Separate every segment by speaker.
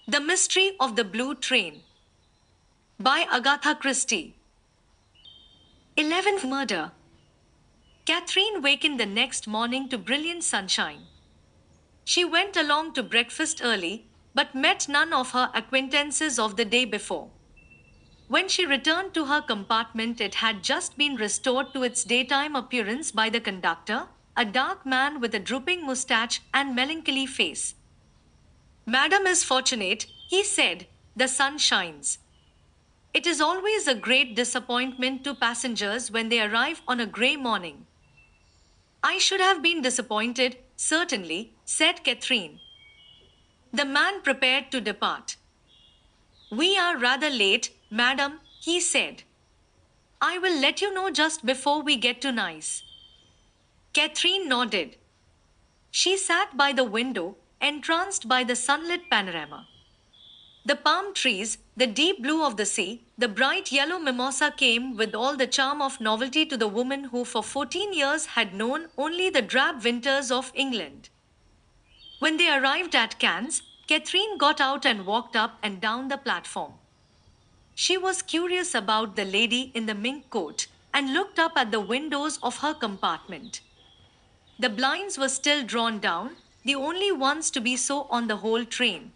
Speaker 1: The Mystery of the Blue Train by Agatha Christie. 11th Murder. Catherine wakened the next morning to brilliant sunshine. She went along to breakfast early, but met none of her acquaintances of the day before. When she returned to her compartment, it had just been restored to its daytime appearance by the conductor, a dark man with a drooping moustache and melancholy face. "Madam is fortunate," he said, "the sun shines." It is always a great disappointment to passengers when they arrive on a grey morning. "I should have been disappointed, certainly," said Catherine. The man prepared to depart. "We are rather late, madam," he said. "I will let you know just before we get to Nice." Catherine nodded. She sat by the window, entranced by the sunlit panorama. The palm trees, the deep blue of the sea, the bright yellow mimosa came with all the charm of novelty to the woman who for 14 years had known only the drab winters of England. When they arrived at Cannes, Catherine got out and walked up and down the platform. She was curious about the lady in the mink coat and looked up at the windows of her compartment. The blinds were still drawn down, the only ones to be so on the whole train.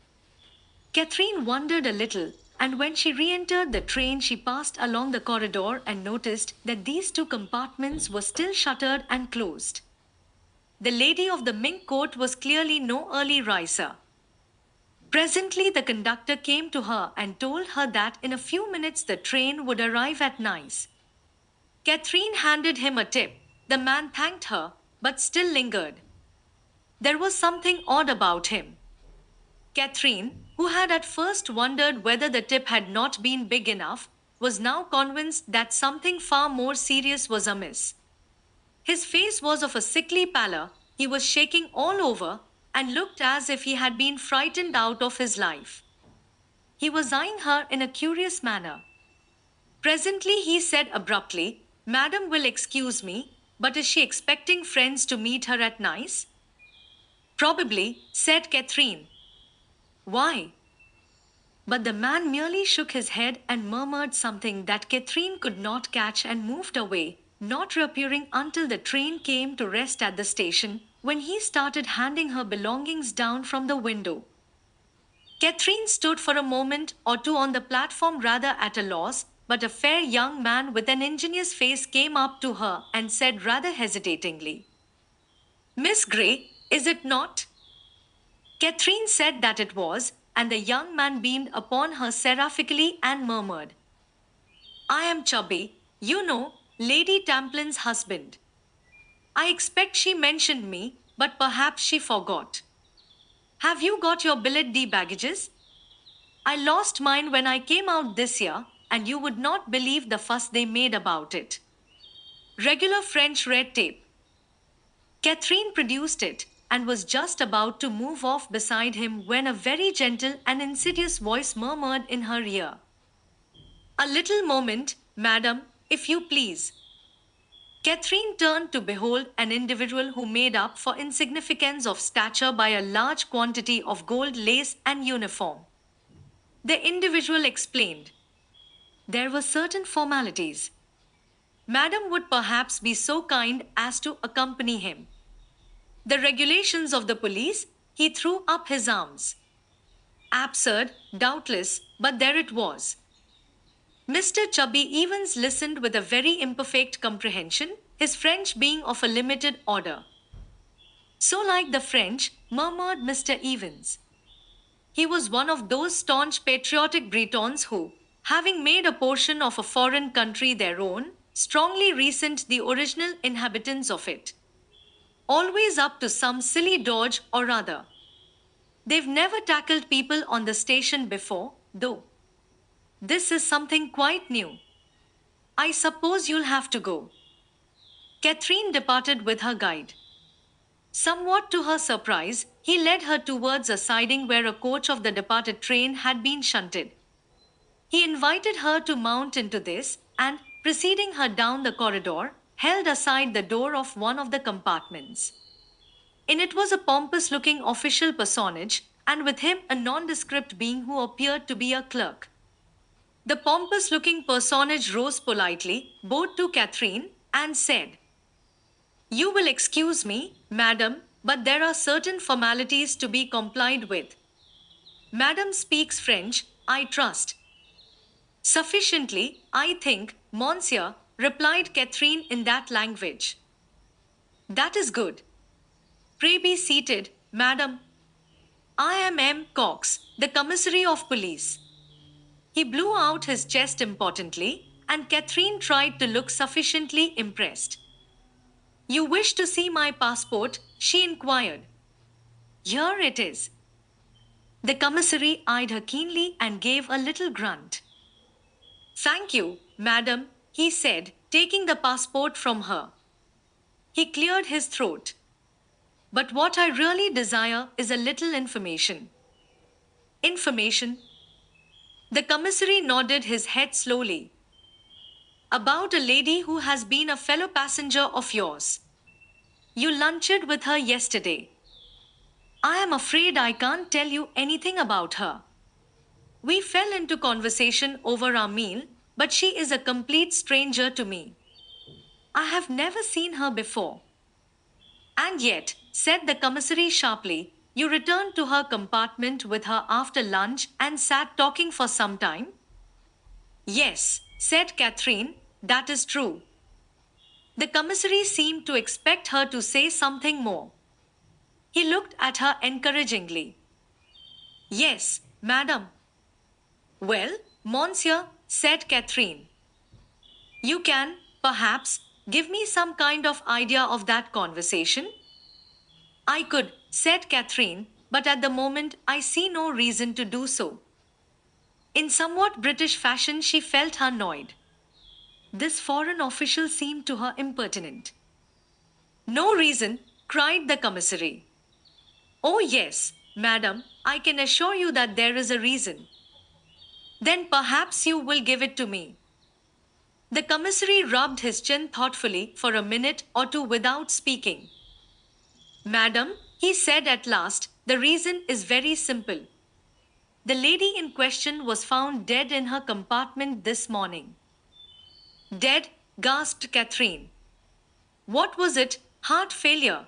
Speaker 1: Catherine wondered a little, and when she re-entered the train she passed along the corridor and noticed that these two compartments were still shuttered and closed. The lady of the mink coat was clearly no early riser. Presently the conductor came to her and told her that in a few minutes the train would arrive at Nice. Catherine handed him a tip. The man thanked her, but still lingered. There was something odd about him. Catherine, who had at first wondered whether the tip had not been big enough, was now convinced that something far more serious was amiss. His face was of a sickly pallor, he was shaking all over, and looked as if he had been frightened out of his life. He was eyeing her in a curious manner. Presently he said abruptly, "Madam will excuse me, but is she expecting friends to meet her at Nice?" "Probably," said Catherine. "Why?" But the man merely shook his head and murmured something that Catherine could not catch and moved away, not reappearing until the train came to rest at the station, when he started handing her belongings down from the window. Catherine stood for a moment or two on the platform rather at a loss, but a fair young man with an ingenuous face came up to her and said rather hesitatingly, "Miss Grey, is it not?" Catherine said that it was, and the young man beamed upon her seraphically and murmured, "I am Chubby, you know, Lady Tamplin's husband. I expect she mentioned me, but perhaps she forgot. Have you got your billet de baggages? I lost mine when I came out this year, and you would not believe the fuss they made about it. Regular French red tape." Catherine produced it, and was just about to move off beside him when a very gentle and insidious voice murmured in her ear, "A little moment, madam, if you please." Catherine turned to behold an individual who made up for insignificance of stature by a large quantity of gold lace and uniform. The individual explained. There were certain formalities. Madam would perhaps be so kind as to accompany him. The regulations of the police, he threw up his arms. Absurd, doubtless, but there it was. Mr. Chubby Evans listened with a very imperfect comprehension, his French being of a limited order. "So like the French," murmured Mr. Evans. He was one of those staunch patriotic Bretons who, having made a portion of a foreign country their own, strongly resent the original inhabitants of it. Always up to some silly dodge or other. They've never tackled people on the station before, though. This is something quite new. I suppose you'll have to go." Catherine departed with her guide. Somewhat to her surprise, he led her towards a siding where a coach of the departed train had been shunted. He invited her to mount into this, and, preceding her down the corridor, held aside the door of one of the compartments. In it was a pompous-looking official personage, and with him a nondescript being who appeared to be a clerk. The pompous looking personage rose politely, bowed to Catherine, and said, "You will excuse me, madam, but there are certain formalities to be complied with. Madam speaks French, I trust." "Sufficiently, I think, monsieur," replied Catherine in that language. "That is good. Pray be seated, madam. I am M. Cox, the commissary of police." He blew out his chest importantly, and Catherine tried to look sufficiently impressed. "You wish to see my passport?" she inquired. "Here it is." The commissary eyed her keenly and gave a little grunt. "Thank you, madam," he said, taking the passport from her. He cleared his throat. "But what I really desire is a little information." "Information?" The commissary nodded his head slowly. "About a lady who has been a fellow passenger of yours. You lunched with her yesterday." "I am afraid I can't tell you anything about her. We fell into conversation over our meal, but she is a complete stranger to me. I have never seen her before." "And yet," said the commissary sharply, "you returned to her compartment with her after lunch and sat talking for some time?" "Yes," said Catherine, "that is true." The commissary seemed to expect her to say something more. He looked at her encouragingly. "Yes, madam." "Well, monsieur," said Catherine, "you can, perhaps, give me some kind of idea of that conversation?" "I could," said Catherine, "but at the moment I see no reason to do so." In somewhat British fashion, she felt annoyed. This foreign official seemed to her impertinent. "No reason?" cried the commissary. "Oh, yes, madam, I can assure you that there is a reason." "Then perhaps you will give it to me." The commissary rubbed his chin thoughtfully for a minute or two without speaking. "Madam," he said at last, "the reason is very simple. The lady in question was found dead in her compartment this morning." "Dead?" gasped Catherine. "What was it? Heart failure?"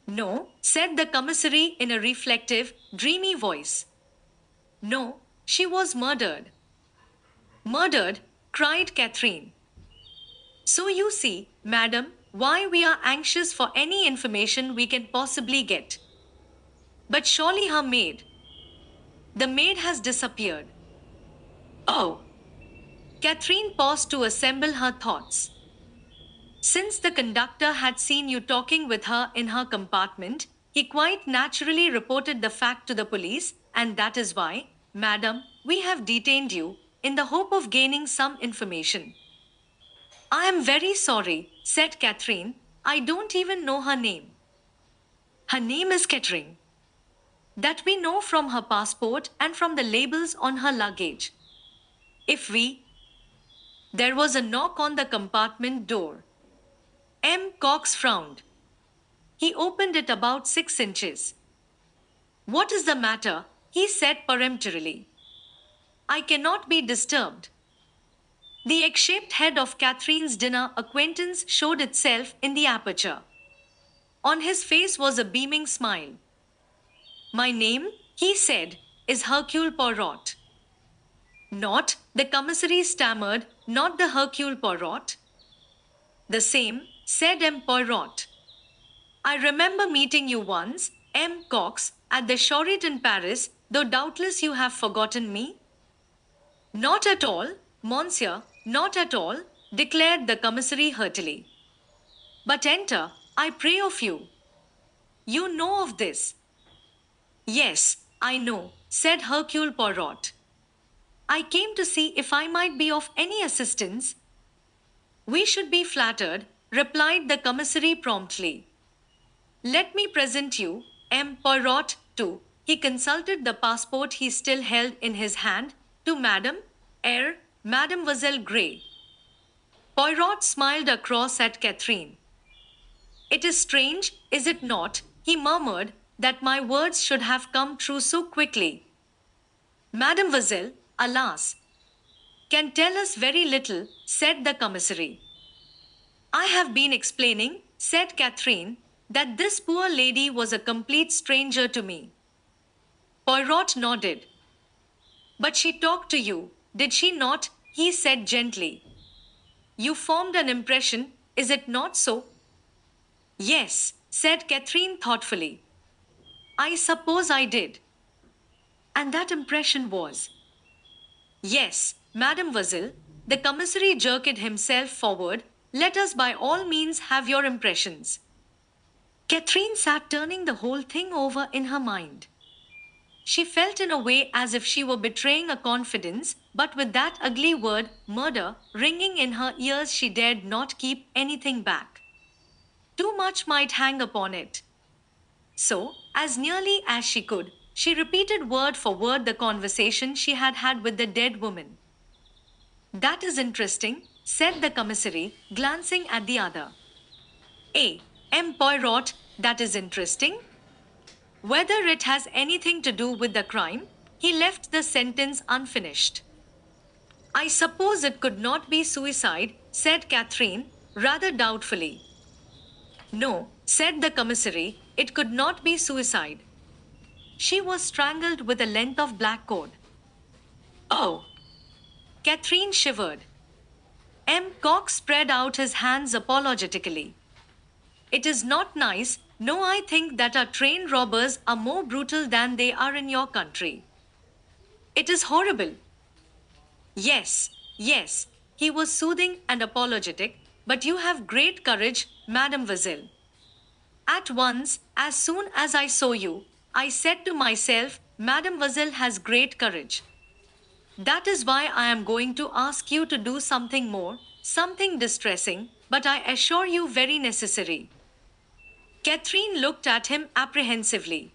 Speaker 1: "No," said the commissary in a reflective, dreamy voice. "No, she was murdered." "Murdered?" cried Catherine. "So you see, madam, why we are anxious for any information we can possibly get." "But surely her maid—" "The maid has disappeared." "Oh!" Catherine paused to assemble her thoughts. Since the conductor had seen you talking with her in her compartment, he quite naturally reported the fact to the police, and that is why, madam, we have detained you, in the hope of gaining some information." "I am very sorry," said Catherine. "I don't even know her name." "Her name is Kettering." "That we know from her passport and from the labels on her luggage." "If we—" There was a knock on the compartment door. M. Cox frowned. He opened it about 6 inches. "What is the matter?" he said peremptorily. "I cannot be disturbed." The egg-shaped head of Catherine's dinner acquaintance showed itself in the aperture. On his face was a beaming smile. "My name," he said, "is Hercule Poirot." "Not," the commissary stammered, "not the Hercule Poirot?" "The same," said M. Poirot. "I remember meeting you once, M. Cox, at the Chariot in Paris, though doubtless you have forgotten me." "Not at all, monsieur, not at all," declared the commissary heartily. "But enter, I pray of you. You know of this." "Yes, I know," said Hercule Poirot. "I came to see if I might be of any assistance." "We should be flattered," replied the commissary promptly. "Let me present you, M. Poirot, to—" he consulted the passport he still held in his hand, "to Madame Mademoiselle Gray." Poirot smiled across at Catherine. "It is strange, is it not," he murmured, that my words should have come true so quickly. Mademoiselle, alas, can tell us very little, said the commissary. I have been explaining, said Catherine, that this poor lady was a complete stranger to me. Poirot nodded. But she talked to you, did she not? He said gently. You formed an impression, is it not so? Yes, said Catherine thoughtfully. I suppose I did. And that impression was. Yes, mademoiselle, the commissary jerked himself forward. Let us by all means have your impressions. Catherine sat turning the whole thing over in her mind. She felt in a way as if she were betraying a confidence, but with that ugly word, murder, ringing in her ears, she dared not keep anything back. Too much might hang upon it. So, as nearly as she could, she repeated word for word the conversation she had had with the dead woman. That is interesting, said the commissary, glancing at the other. M. Poirot, that is interesting. Whether it has anything to do with the crime, he left the sentence unfinished. I suppose it could not be suicide, said Catherine, rather doubtfully. No, said the commissary, it could not be suicide. She was strangled with a length of black cord. Oh! Catherine shivered. M. Cox spread out his hands apologetically. It is not nice. No, I think that our train robbers are more brutal than they are in your country. It is horrible. Yes, yes, he was soothing and apologetic, but you have great courage, mademoiselle. At once, as soon as I saw you, I said to myself, mademoiselle has great courage. That is why I am going to ask you to do something more, something distressing, but I assure you very necessary. Catherine looked at him apprehensively.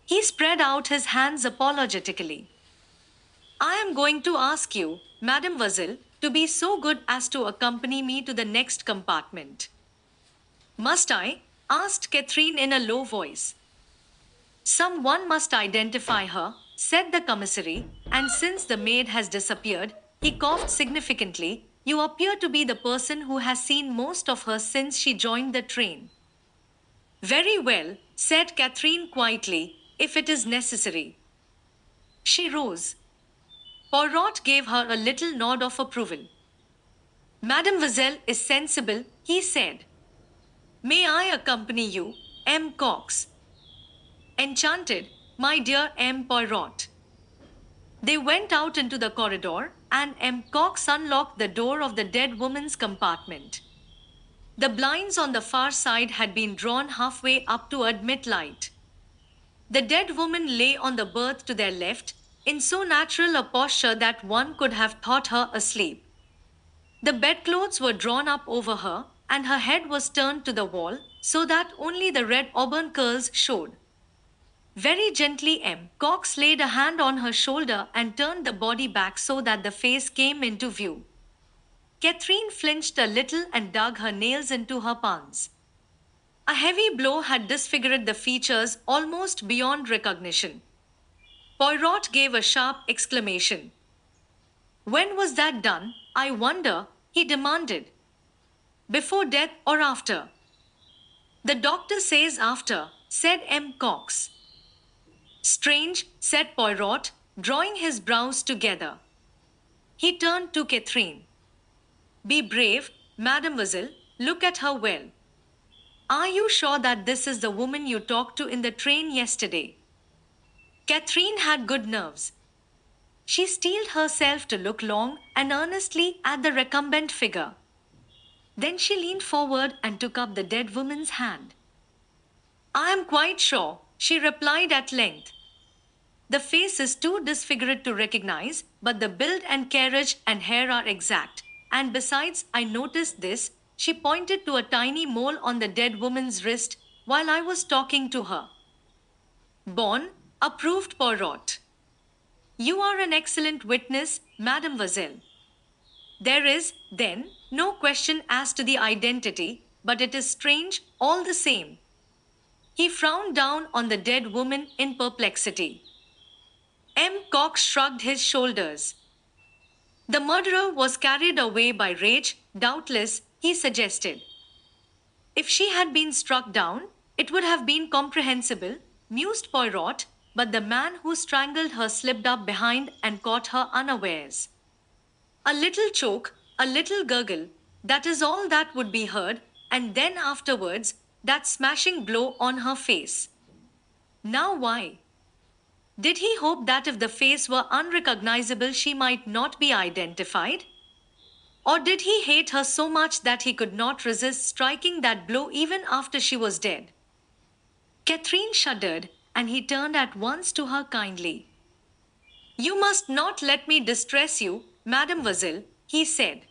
Speaker 1: He spread out his hands apologetically. I am going to ask you, mademoiselle, to be so good as to accompany me to the next compartment. Must I? Asked Catherine in a low voice. Someone must identify her, said the commissary, and since the maid has disappeared, he coughed significantly, you appear to be the person who has seen most of her since she joined the train. Very well, said Catherine quietly, if it is necessary. She rose. Poirot gave her a little nod of approval. Mademoiselle is sensible, he said. May I accompany you, M. Cox? Enchanted, my dear M. Poirot. They went out into the corridor, and M. Cox unlocked the door of the dead woman's compartment. The blinds on the far side had been drawn halfway up to admit light. The dead woman lay on the berth to their left, in so natural a posture that one could have thought her asleep. The bedclothes were drawn up over her, and her head was turned to the wall, so that only the red auburn curls showed. Very gently M. Cox laid a hand on her shoulder and turned the body back so that the face came into view. Catherine flinched a little and dug her nails into her palms. A heavy blow had disfigured the features almost beyond recognition. Poirot gave a sharp exclamation. When was that done, I wonder? He demanded. Before death or after? The doctor says after, said M. Cox. Strange, said Poirot, drawing his brows together. He turned to Catherine. Be brave, mademoiselle, look at her well. Are you sure that this is the woman you talked to in the train yesterday? Catherine had good nerves. She steeled herself to look long and earnestly at the recumbent figure. Then she leaned forward and took up the dead woman's hand. I am quite sure, she replied at length. The face is too disfigured to recognize, but the build and carriage and hair are exact. And besides, I noticed this, she pointed to a tiny mole on the dead woman's wrist while I was talking to her. Bon, approved Poirot. You are an excellent witness, mademoiselle. There is, then, no question as to the identity, but it is strange all the same. He frowned down on the dead woman in perplexity. M. Cox shrugged his shoulders. The murderer was carried away by rage, doubtless, he suggested. If she had been struck down, it would have been comprehensible, mused Poirot, but the man who strangled her slipped up behind and caught her unawares. A little choke, a little gurgle, that is all that would be heard, and then afterwards, that smashing blow on her face. Now why? Did he hope that if the face were unrecognizable she might not be identified? Or did he hate her so much that he could not resist striking that blow even after she was dead? Catherine shuddered, and he turned at once to her kindly. "You must not let me distress you, mademoiselle," he said.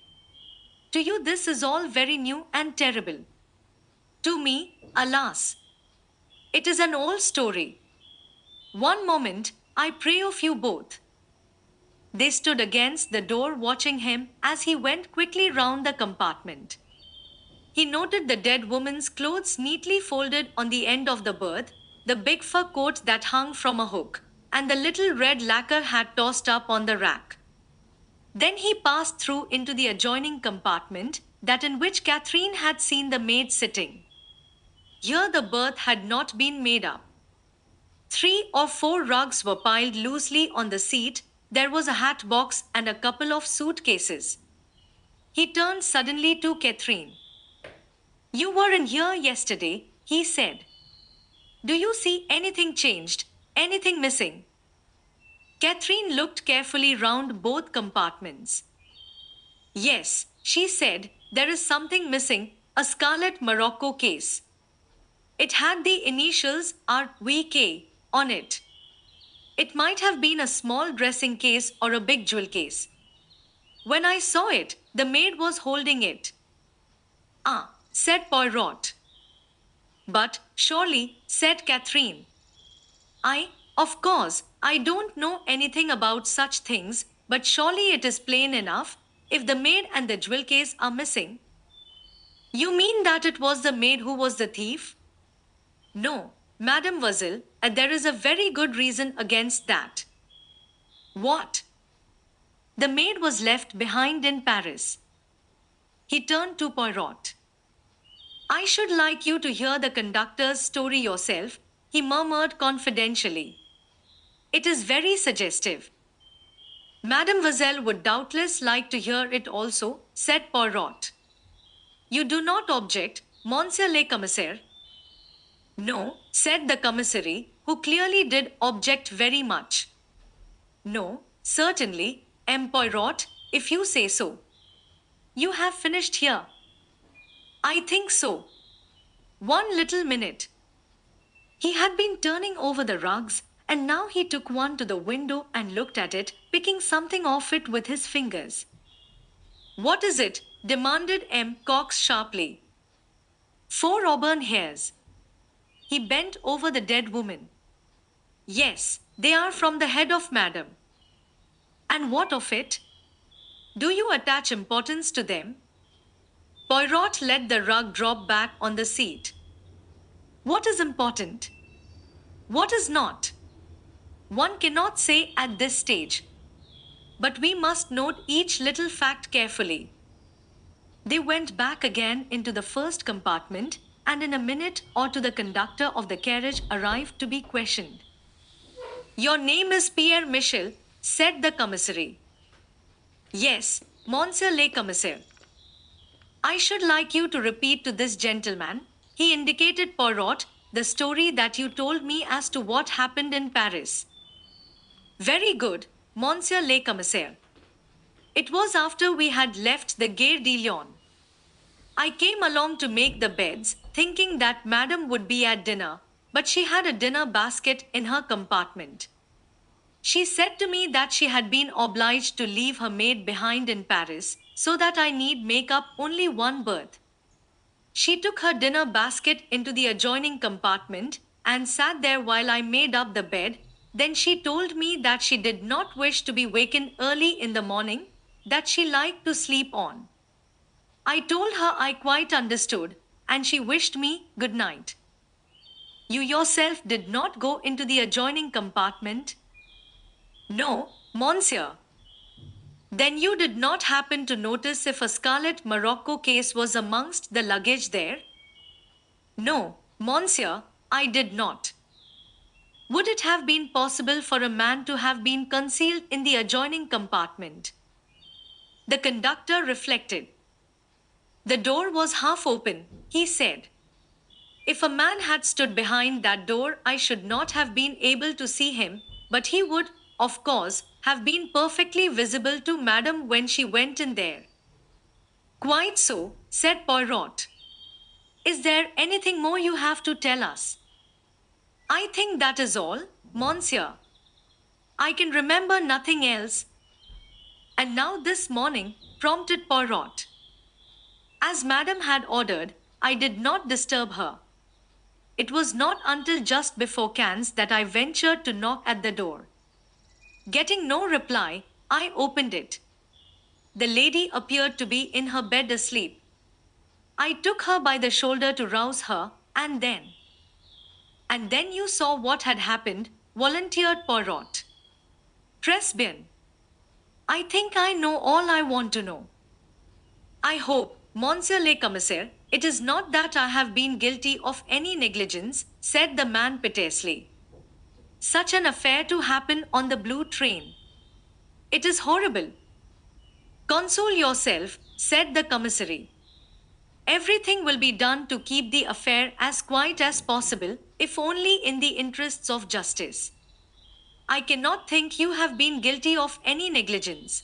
Speaker 1: "To you this is all very new and terrible. To me, alas, it is an old story. One moment, I pray of you both." They stood against the door watching him as he went quickly round the compartment. He noted the dead woman's clothes neatly folded on the end of the berth, the big fur coat that hung from a hook, and the little red lacquer hat tossed up on the rack. Then he passed through into the adjoining compartment, that in which Catherine had seen the maid sitting. Here the berth had not been made up. 3 or 4 rugs were piled loosely on the seat. There was a hat box and a couple of suitcases. He turned suddenly to Catherine. "You were in here yesterday," he said. "Do you see anything changed, anything missing?" Catherine looked carefully round both compartments. "Yes," she said, "there is something missing, a scarlet morocco case. It had the initials R.V.K. on it. It might have been a small dressing case or a big jewel case. When I saw it, the maid was holding it." "Ah," said Poirot. "But, surely," said Catherine. Of course, I don't know anything about such things, but surely it is plain enough, if the maid and the jewel case are missing." "You mean that it was the maid who was the thief?" "No, mademoiselle, and there is a very good reason against that." "What?" "The maid was left behind in Paris." He turned to Poirot. "I should like you to hear the conductor's story yourself," he murmured confidentially. "It is very suggestive." "Mademoiselle would doubtless like to hear it also," said Poirot. "You do not object, Monsieur le Commissaire?" "No," said the commissary, who clearly did object very much. "No, certainly, M. Poirot, if you say so." "You have finished here?" "I think so. One little minute." He had been turning over the rugs, and now he took one to the window and looked at it, picking something off it with his fingers. "What is it?" demanded M. Cox sharply. 4 auburn hairs." He bent over the dead woman. "Yes, they are from the head of Madame." "And what of it? Do you attach importance to them?" Poirot let the rug drop back on the seat. "What is important? What is not? One cannot say at this stage. But we must note each little fact carefully." They went back again into the first compartment, and in a minute or two the conductor of the carriage arrived to be questioned. "Your name is Pierre Michel," said the commissary. "Yes, Monsieur le Commissaire." "I should like you to repeat to this gentleman," he indicated Poirot, "the story that you told me as to what happened in Paris." "Very good, Monsieur le Commissaire. It was after we had left the Gare de Lyon. I came along to make the beds, thinking that Madame would be at dinner, but she had a dinner basket in her compartment. She said to me that she had been obliged to leave her maid behind in Paris, so that I need make up only one berth. She took her dinner basket into the adjoining compartment and sat there while I made up the bed. Then she told me that she did not wish to be wakened early in the morning, that she liked to sleep on. I told her I quite understood, and she wished me good night." You yourself did not go into the adjoining compartment? No, monsieur. Then you did not happen to notice if a scarlet morocco case was amongst the luggage there? No, monsieur, I did not. Would it have been possible for a man to have been concealed in the adjoining compartment? The conductor reflected. The door was half open, he said. If a man had stood behind that door, I should not have been able to see him, but he would, of course, have been perfectly visible to Madame when she went in there. Quite so, said Poirot. Is there anything more you have to tell us? I think that is all, monsieur. I can remember nothing else. And now this morning, prompted Poirot. As Madame had ordered, I did not disturb her. It was not until just before Cannes that I ventured to knock at the door. Getting no reply, I opened it. The lady appeared to be in her bed asleep. I took her by the shoulder to rouse her, and then... And then you saw what had happened, volunteered Poirot. Très bien. I think I know all I want to know. I hope, Monsieur le Commissaire, it is not that I have been guilty of any negligence, said the man piteously. Such an affair to happen on the blue train. It is horrible. Console yourself, said the commissary. Everything will be done to keep the affair as quiet as possible, if only in the interests of justice. I cannot think you have been guilty of any negligence.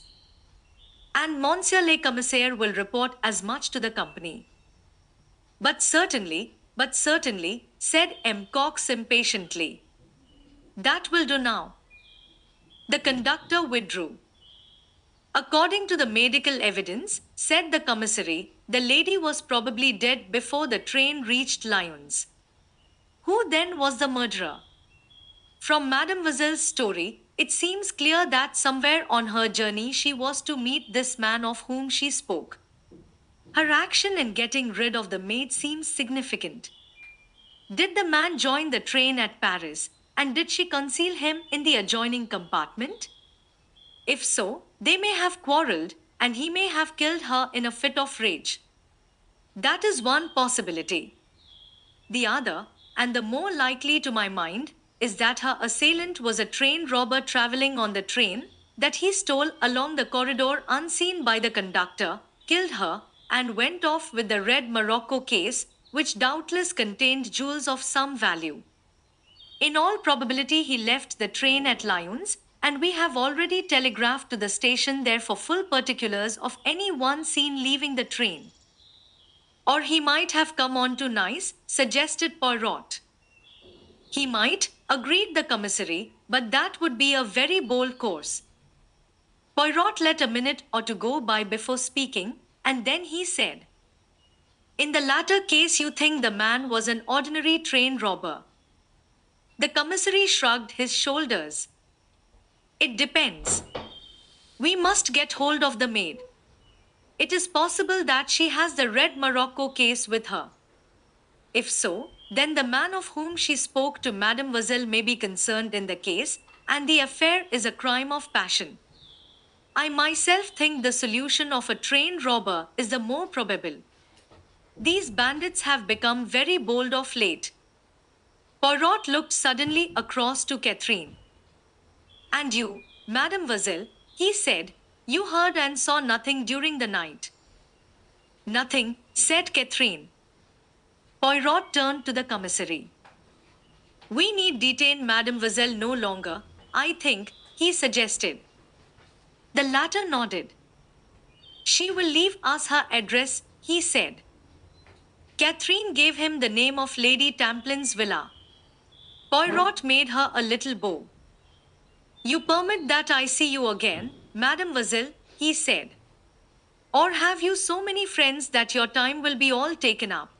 Speaker 1: And Monsieur le Commissaire will report as much to the company. But certainly, said M. Cox impatiently. That will do now. The conductor withdrew. According to the medical evidence, said the commissary, the lady was probably dead before the train reached Lyons. Who then was the murderer? From Mademoiselle's story, it seems clear that somewhere on her journey she was to meet this man of whom she spoke. Her action in getting rid of the maid seems significant. Did the man join the train at Paris, and did she conceal him in the adjoining compartment? If so, they may have quarreled, and he may have killed her in a fit of rage. That is one possibility. The other, and the more likely to my mind, is that her assailant was a train robber traveling on the train, that he stole along the corridor unseen by the conductor, killed her, and went off with the red morocco case, which doubtless contained jewels of some value. In all probability he left the train at Lyons, and we have already telegraphed to the station there for full particulars of any one seen leaving the train. Or he might have come on to Nice, suggested Poirot. He might, agreed the commissary, but that would be a very bold course. Poirot let a minute or two go by before speaking, and then he said, In the latter case you think the man was an ordinary train robber. The commissary shrugged his shoulders. It depends. We must get hold of the maid. It is possible that she has the red morocco case with her. If so, then the man of whom she spoke to Mademoiselle may be concerned in the case, and the affair is a crime of passion. I myself think the solution of a train robber is the more probable. These bandits have become very bold of late. Poirot looked suddenly across to Catherine. And you, Mademoiselle, he said, you heard and saw nothing during the night. Nothing, said Catherine. Poirot turned to the commissary. We need detain Mademoiselle no longer, I think, he suggested. The latter nodded. She will leave us her address, he said. Catherine gave him the name of Lady Tamplin's villa. Poirot made her a little bow. You permit that I see you again, Mademoiselle, he said. Or have you so many friends that your time will be all taken up?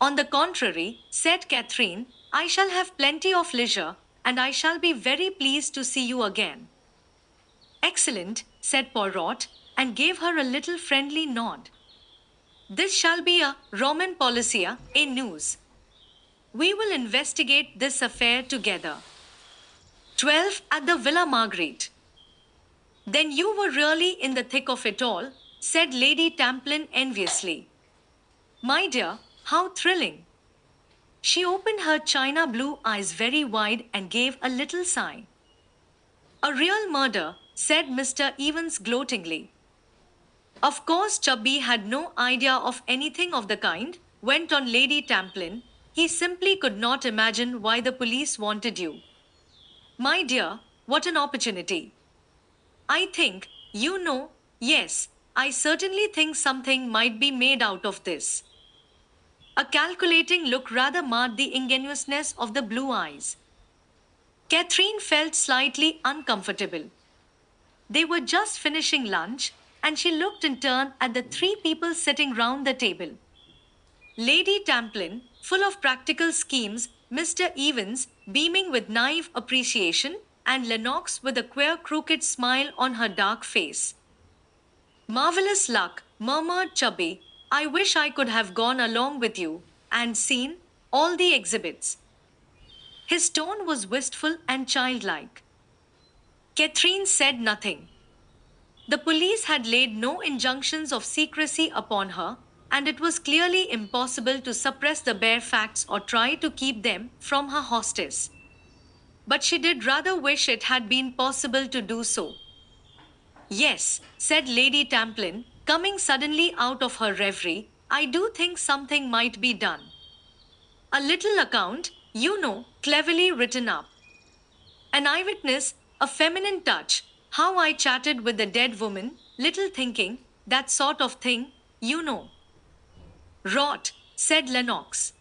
Speaker 1: On the contrary, said Catherine, I shall have plenty of leisure, and I shall be very pleased to see you again. Excellent, said Poirot, and gave her a little friendly nod. This shall be a Roman policia, a news. We will investigate this affair together. 12 at the Villa Margaret. Then you were really in the thick of it all, said Lady Tamplin enviously. My dear, how thrilling. She opened her china blue eyes very wide and gave a little sigh. A real murder, said Mr. Evans gloatingly. Of course, Chubby had no idea of anything of the kind, went on Lady Tamplin. He simply could not imagine why the police wanted you. My dear, what an opportunity. I think, yes, I certainly think something might be made out of this. A calculating look rather marred the ingenuousness of the blue eyes. Catherine felt slightly uncomfortable. They were just finishing lunch, and she looked in turn at the three people sitting round the table. Lady Tamplin, full of practical schemes, Mr. Evans, beaming with naive appreciation, and Lennox with a queer crooked smile on her dark face. Marvelous luck, murmured Chubby. I wish I could have gone along with you and seen all the exhibits. His tone was wistful and childlike. Catherine said nothing. The police had laid no injunctions of secrecy upon her, and it was clearly impossible to suppress the bare facts or try to keep them from her hostess. But she did rather wish it had been possible to do so. Yes, said Lady Tamplin, coming suddenly out of her reverie, I do think something might be done. A little account, cleverly written up. An eyewitness, a feminine touch, how I chatted with the dead woman, little thinking, that sort of thing, Rot, said Lennox.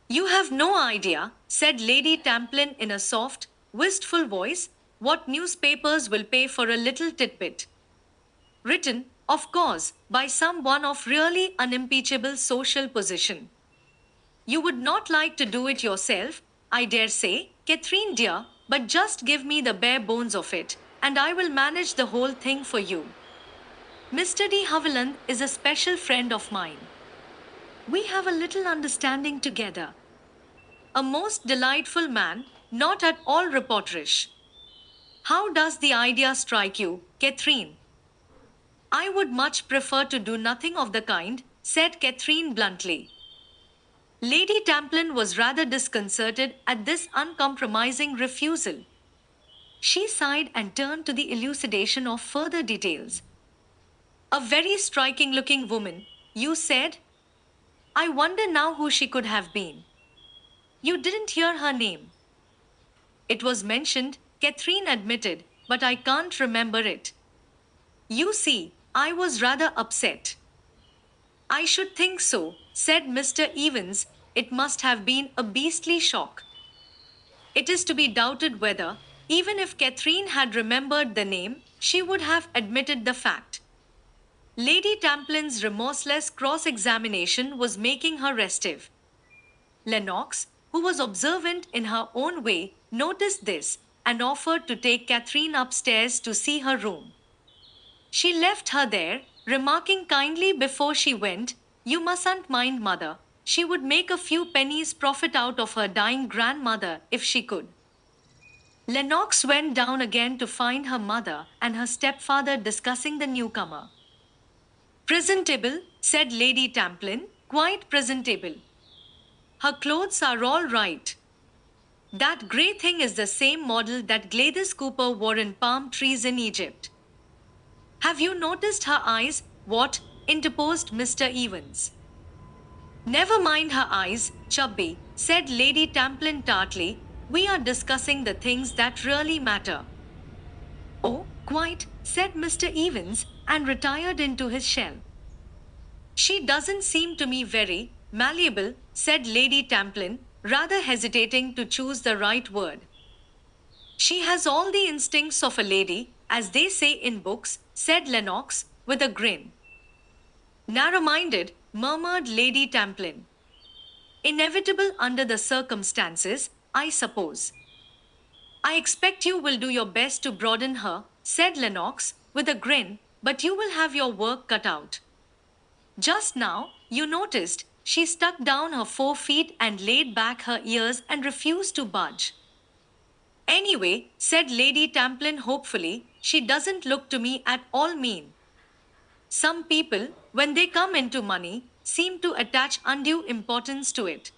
Speaker 1: You have no idea, said Lady Tamplin in a soft, wistful voice, what newspapers will pay for a little titbit. Written, of course, by someone of really unimpeachable social position. You would not like to do it yourself, I dare say, Catherine dear, but just give me the bare bones of it, and I will manage the whole thing for you. Mr. de Havilland is a special friend of mine. We have a little understanding together. A most delightful man, not at all reporterish. How does the idea strike you, Catherine? I would much prefer to do nothing of the kind, said Catherine bluntly. Lady Tamplin was rather disconcerted at this uncompromising refusal. She sighed and turned to the elucidation of further details. A very striking-looking woman, you said? I wonder now who she could have been. You didn't hear her name. It was mentioned, Catherine admitted, but I can't remember it. You see, I was rather upset. I should think so, said Mr. Evans. It must have been a beastly shock. It is to be doubted whether, even if Catherine had remembered the name, she would have admitted the fact. Lady Tamplin's remorseless cross-examination was making her restive. Lennox, who was observant in her own way, noticed this and offered to take Catherine upstairs to see her room. She left her there, remarking kindly before she went, You mustn't mind, mother. She would make a few pennies profit out of her dying grandmother if she could. Lennox went down again to find her mother and her stepfather discussing the newcomer. Presentable, said Lady Tamplin, quite presentable. Her clothes are all right. That grey thing is the same model that Gladys Cooper wore in palm trees in Egypt. Have you noticed her eyes? What? Interposed Mr. Evans. Never mind her eyes, Chubby, said Lady Tamplin tartly. We are discussing the things that really matter. Oh, quite, said Mr. Evans, and retired into his shell. She doesn't seem to me very malleable, said Lady Tamplin, rather hesitating to choose the right word. She has all the instincts of a lady, as they say in books, said Lennox, with a grin. Narrow-minded, murmured Lady Tamplin. Inevitable under the circumstances, I suppose. I expect you will do your best to broaden her, said Lennox, with a grin, but you will have your work cut out. Just now, you noticed, She stuck down her 4 feet and laid back her ears and refused to budge. Anyway, said Lady Tamplin hopefully, she doesn't look to me at all mean. Some people, when they come into money, seem to attach undue importance to it.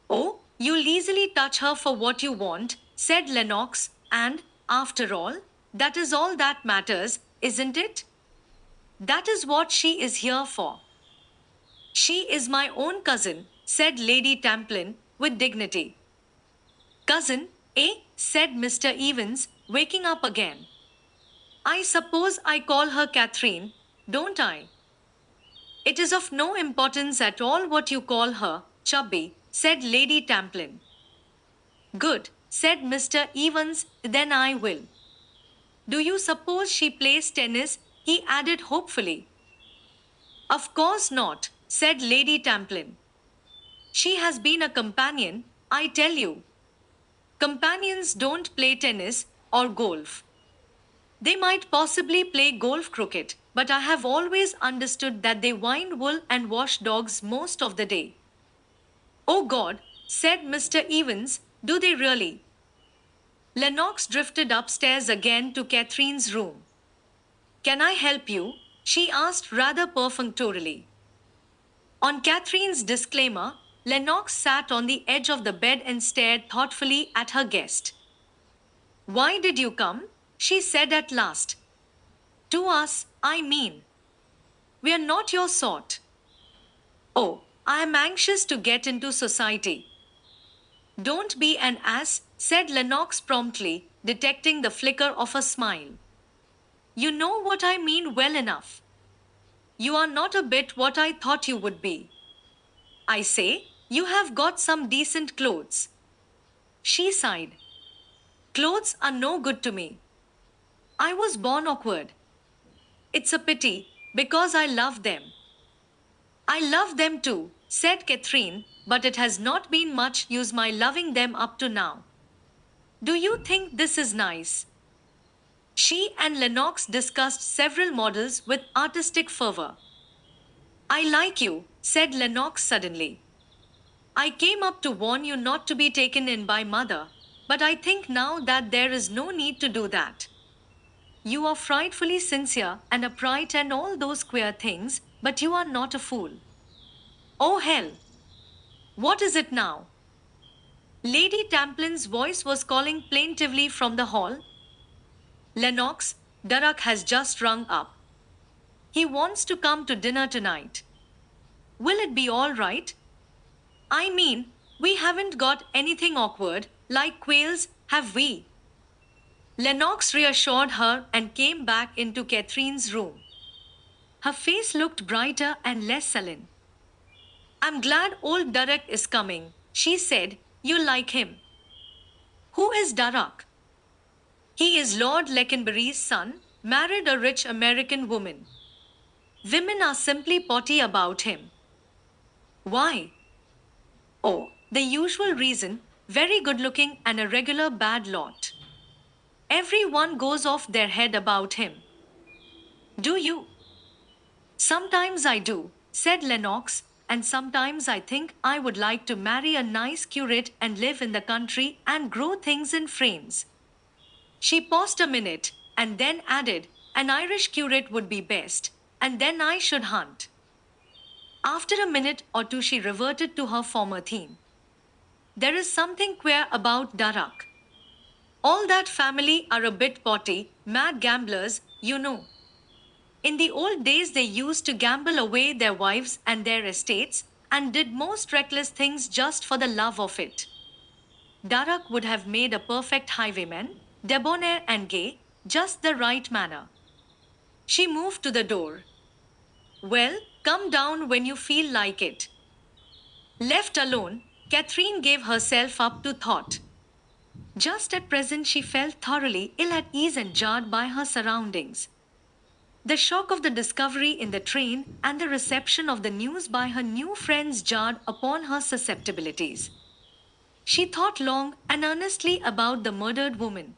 Speaker 1: Oh, you'll easily touch her for what you want, said Lennox, and, after all, that is all that matters, isn't it? That is what she is here for. She is my own cousin, said Lady Tamplin, with dignity. Cousin, eh? Said Mr. Evans, waking up again. I suppose I call her Catherine, don't I? It is of no importance at all what you call her, Chubby, said Lady Tamplin. Good, said Mr. Evans, then I will. Do you suppose she plays tennis? He added hopefully. Of course not, said Lady Tamplin. She has been a companion, I tell you. Companions don't play tennis or golf. They might possibly play golf cricket, but I have always understood that they wind wool and wash dogs most of the day. Oh God, said Mr. Evans, do they really? Lennox drifted upstairs again to Catherine's room. Can I help you? She asked rather perfunctorily. On Catherine's disclaimer, Lennox sat on the edge of the bed and stared thoughtfully at her guest. Why did you come? She said at last. To us, I mean. We are not your sort. Oh, I am anxious to get into society. Don't be an ass, said Lennox promptly, detecting the flicker of a smile. You know what I mean well enough. You are not a bit what I thought you would be. I say, you have got some decent clothes. She sighed. Clothes are no good to me. I was born awkward. It's a pity, because I love them. I love them too, said Catherine, but it has not been much use my loving them up to now. Do you think this is nice? She and Lennox discussed several models with artistic fervor. I like you, said Lennox suddenly. I came up to warn you not to be taken in by mother, but I think now that there is no need to do that. You are frightfully sincere and upright and all those queer things, but you are not a fool. Oh hell! What is it now? Lady Tamplin's voice was calling plaintively from the hall. Lennox, Durrock has just rung up. He wants to come to dinner tonight. Will it be all right? I mean, we haven't got anything awkward, like quails, have we? Lennox reassured her and came back into Catherine's room. Her face looked brighter and less sullen. I'm glad old Durrock is coming, she said. You like him. Who is Durrock? He is Lord Leconbury's son, married a rich American woman. Women are simply potty about him. Why? Oh, the usual reason, very good looking and a regular bad lot. Everyone goes off their head about him. Do you? Sometimes I do, said Lennox, and sometimes I think I would like to marry a nice curate and live in the country and grow things in frames. She paused a minute and then added, an Irish curate would be best, and then I should hunt. After a minute or two she reverted to her former theme. There is something queer about Durrock. All that family are a bit potty, mad gamblers, you know. In the old days they used to gamble away their wives and their estates, and did most reckless things just for the love of it. Durrock would have made a perfect highwayman, debonair and gay, just the right manner. She moved to the door. Well, come down when you feel like it. Left alone, Catherine gave herself up to thought. Just at present she felt thoroughly ill at ease and jarred by her surroundings. The shock of the discovery in the train and the reception of the news by her new friends jarred upon her susceptibilities. She thought long and earnestly about the murdered woman.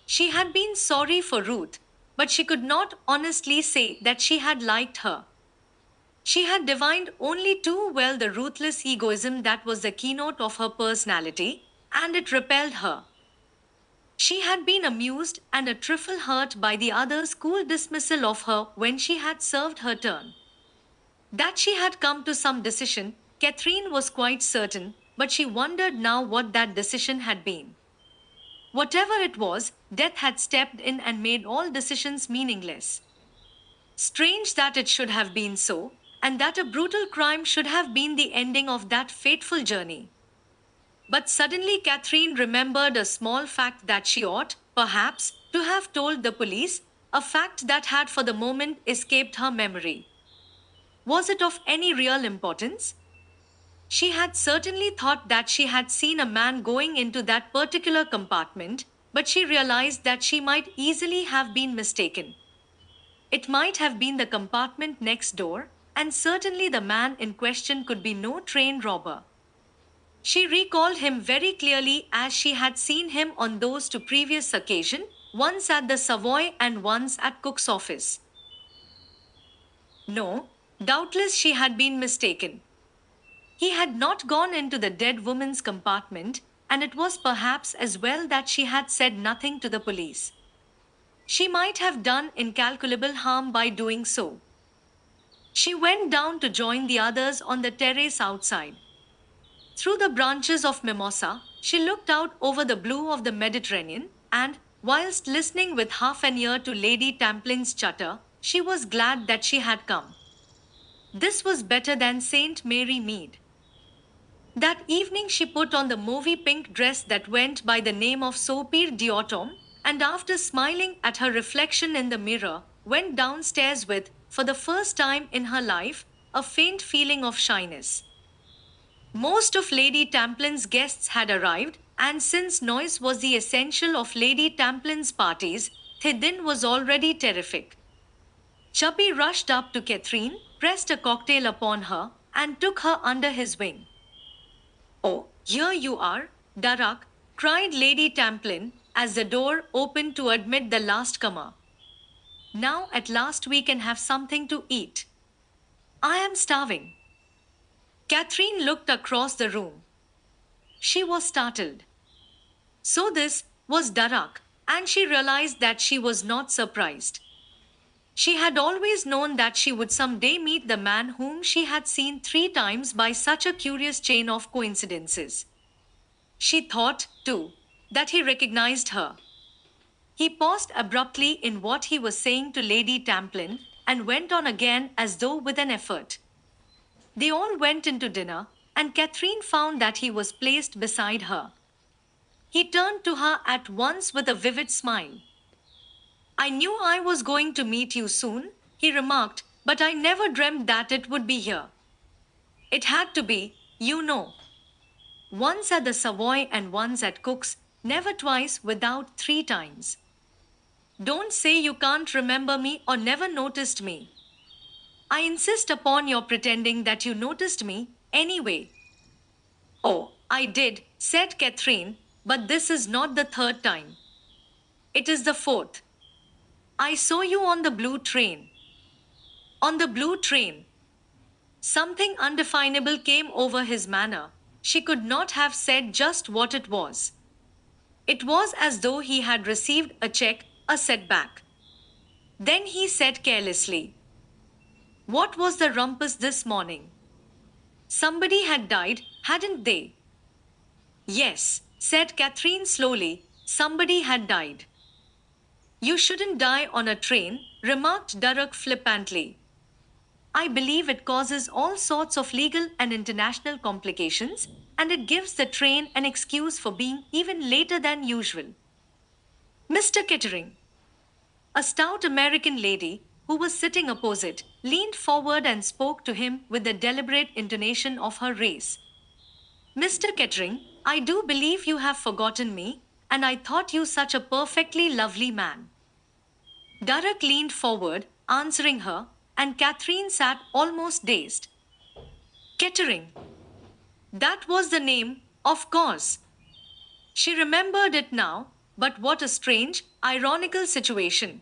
Speaker 1: She had been sorry for Ruth, but she could not honestly say that she had liked her. She had divined only too well the ruthless egoism that was the keynote of her personality, and it repelled her. She had been amused and a trifle hurt by the other's cool dismissal of her when she had served her turn. That she had come to some decision, Catherine was quite certain, but she wondered now what that decision had been. Whatever it was, death had stepped in and made all decisions meaningless. Strange that it should have been so, and that a brutal crime should have been the ending of that fateful journey. But suddenly Catherine remembered a small fact that she ought, perhaps, to have told the police, a fact that had for the moment escaped her memory. Was it of any real importance? She had certainly thought that she had seen a man going into that particular compartment, but she realized that she might easily have been mistaken. It might have been the compartment next door, and certainly the man in question could be no train robber. She recalled him very clearly as she had seen him on those two previous occasions, once at the Savoy and once at Cook's office. No, doubtless she had been mistaken. He had not gone into the dead woman's compartment, and it was perhaps as well that she had said nothing to the police. She might have done incalculable harm by doing so. She went down to join the others on the terrace outside. Through the branches of mimosa, she looked out over the blue of the Mediterranean, and, whilst listening with half an ear to Lady Tamplin's chatter, she was glad that she had come. This was better than St. Mary Mead. That evening she put on the mauvey pink dress that went by the name of Soupir d'Automne, and after smiling at her reflection in the mirror, went downstairs with, for the first time in her life, a faint feeling of shyness. Most of Lady Tamplin's guests had arrived, and since noise was the essential of Lady Tamplin's parties, the din was already terrific. Chubby rushed up to Catherine, pressed a cocktail upon her, and took her under his wing. "Oh, here you are, Darroch," cried Lady Tamplin, as the door opened to admit the last comer. "Now at last we can have something to eat. I am starving." Catherine looked across the room. She was startled. So this was Darroch, and she realized that she was not surprised. She had always known that she would some day meet the man whom she had seen 3 times by such a curious chain of coincidences. She thought, too, that he recognized her. He paused abruptly in what he was saying to Lady Tamplin, and went on again as though with an effort. They all went into dinner, and Catherine found that he was placed beside her. He turned to her at once with a vivid smile. "I knew I was going to meet you soon," he remarked, "but I never dreamed that it would be here. It had to be, you know. Once at the Savoy and once at Cook's, never twice without 3 times. Don't say you can't remember me or never noticed me. I insist upon your pretending that you noticed me, anyway." "Oh, I did," said Catherine, "but this is not the 3rd time. It is the 4th. I saw you on the blue train." "On the blue train." Something undefinable came over his manner. She could not have said just what it was. It was as though he had received a check, a setback. Then he said carelessly, "What was the rumpus this morning? Somebody had died, hadn't they?" "Yes," said Catherine slowly, "somebody had died." "You shouldn't die on a train," remarked Darroch flippantly. "I believe it causes all sorts of legal and international complications, and it gives the train an excuse for being even later than usual." "Mr. Kettering." A stout American lady, who was sitting opposite, leaned forward and spoke to him with the deliberate intonation of her race. "Mr. Kettering, I do believe you have forgotten me, and I thought you such a perfectly lovely man." Darroch leaned forward, answering her, and Catherine sat almost dazed. Kettering. That was the name, of course. She remembered it now, but what a strange, ironical situation.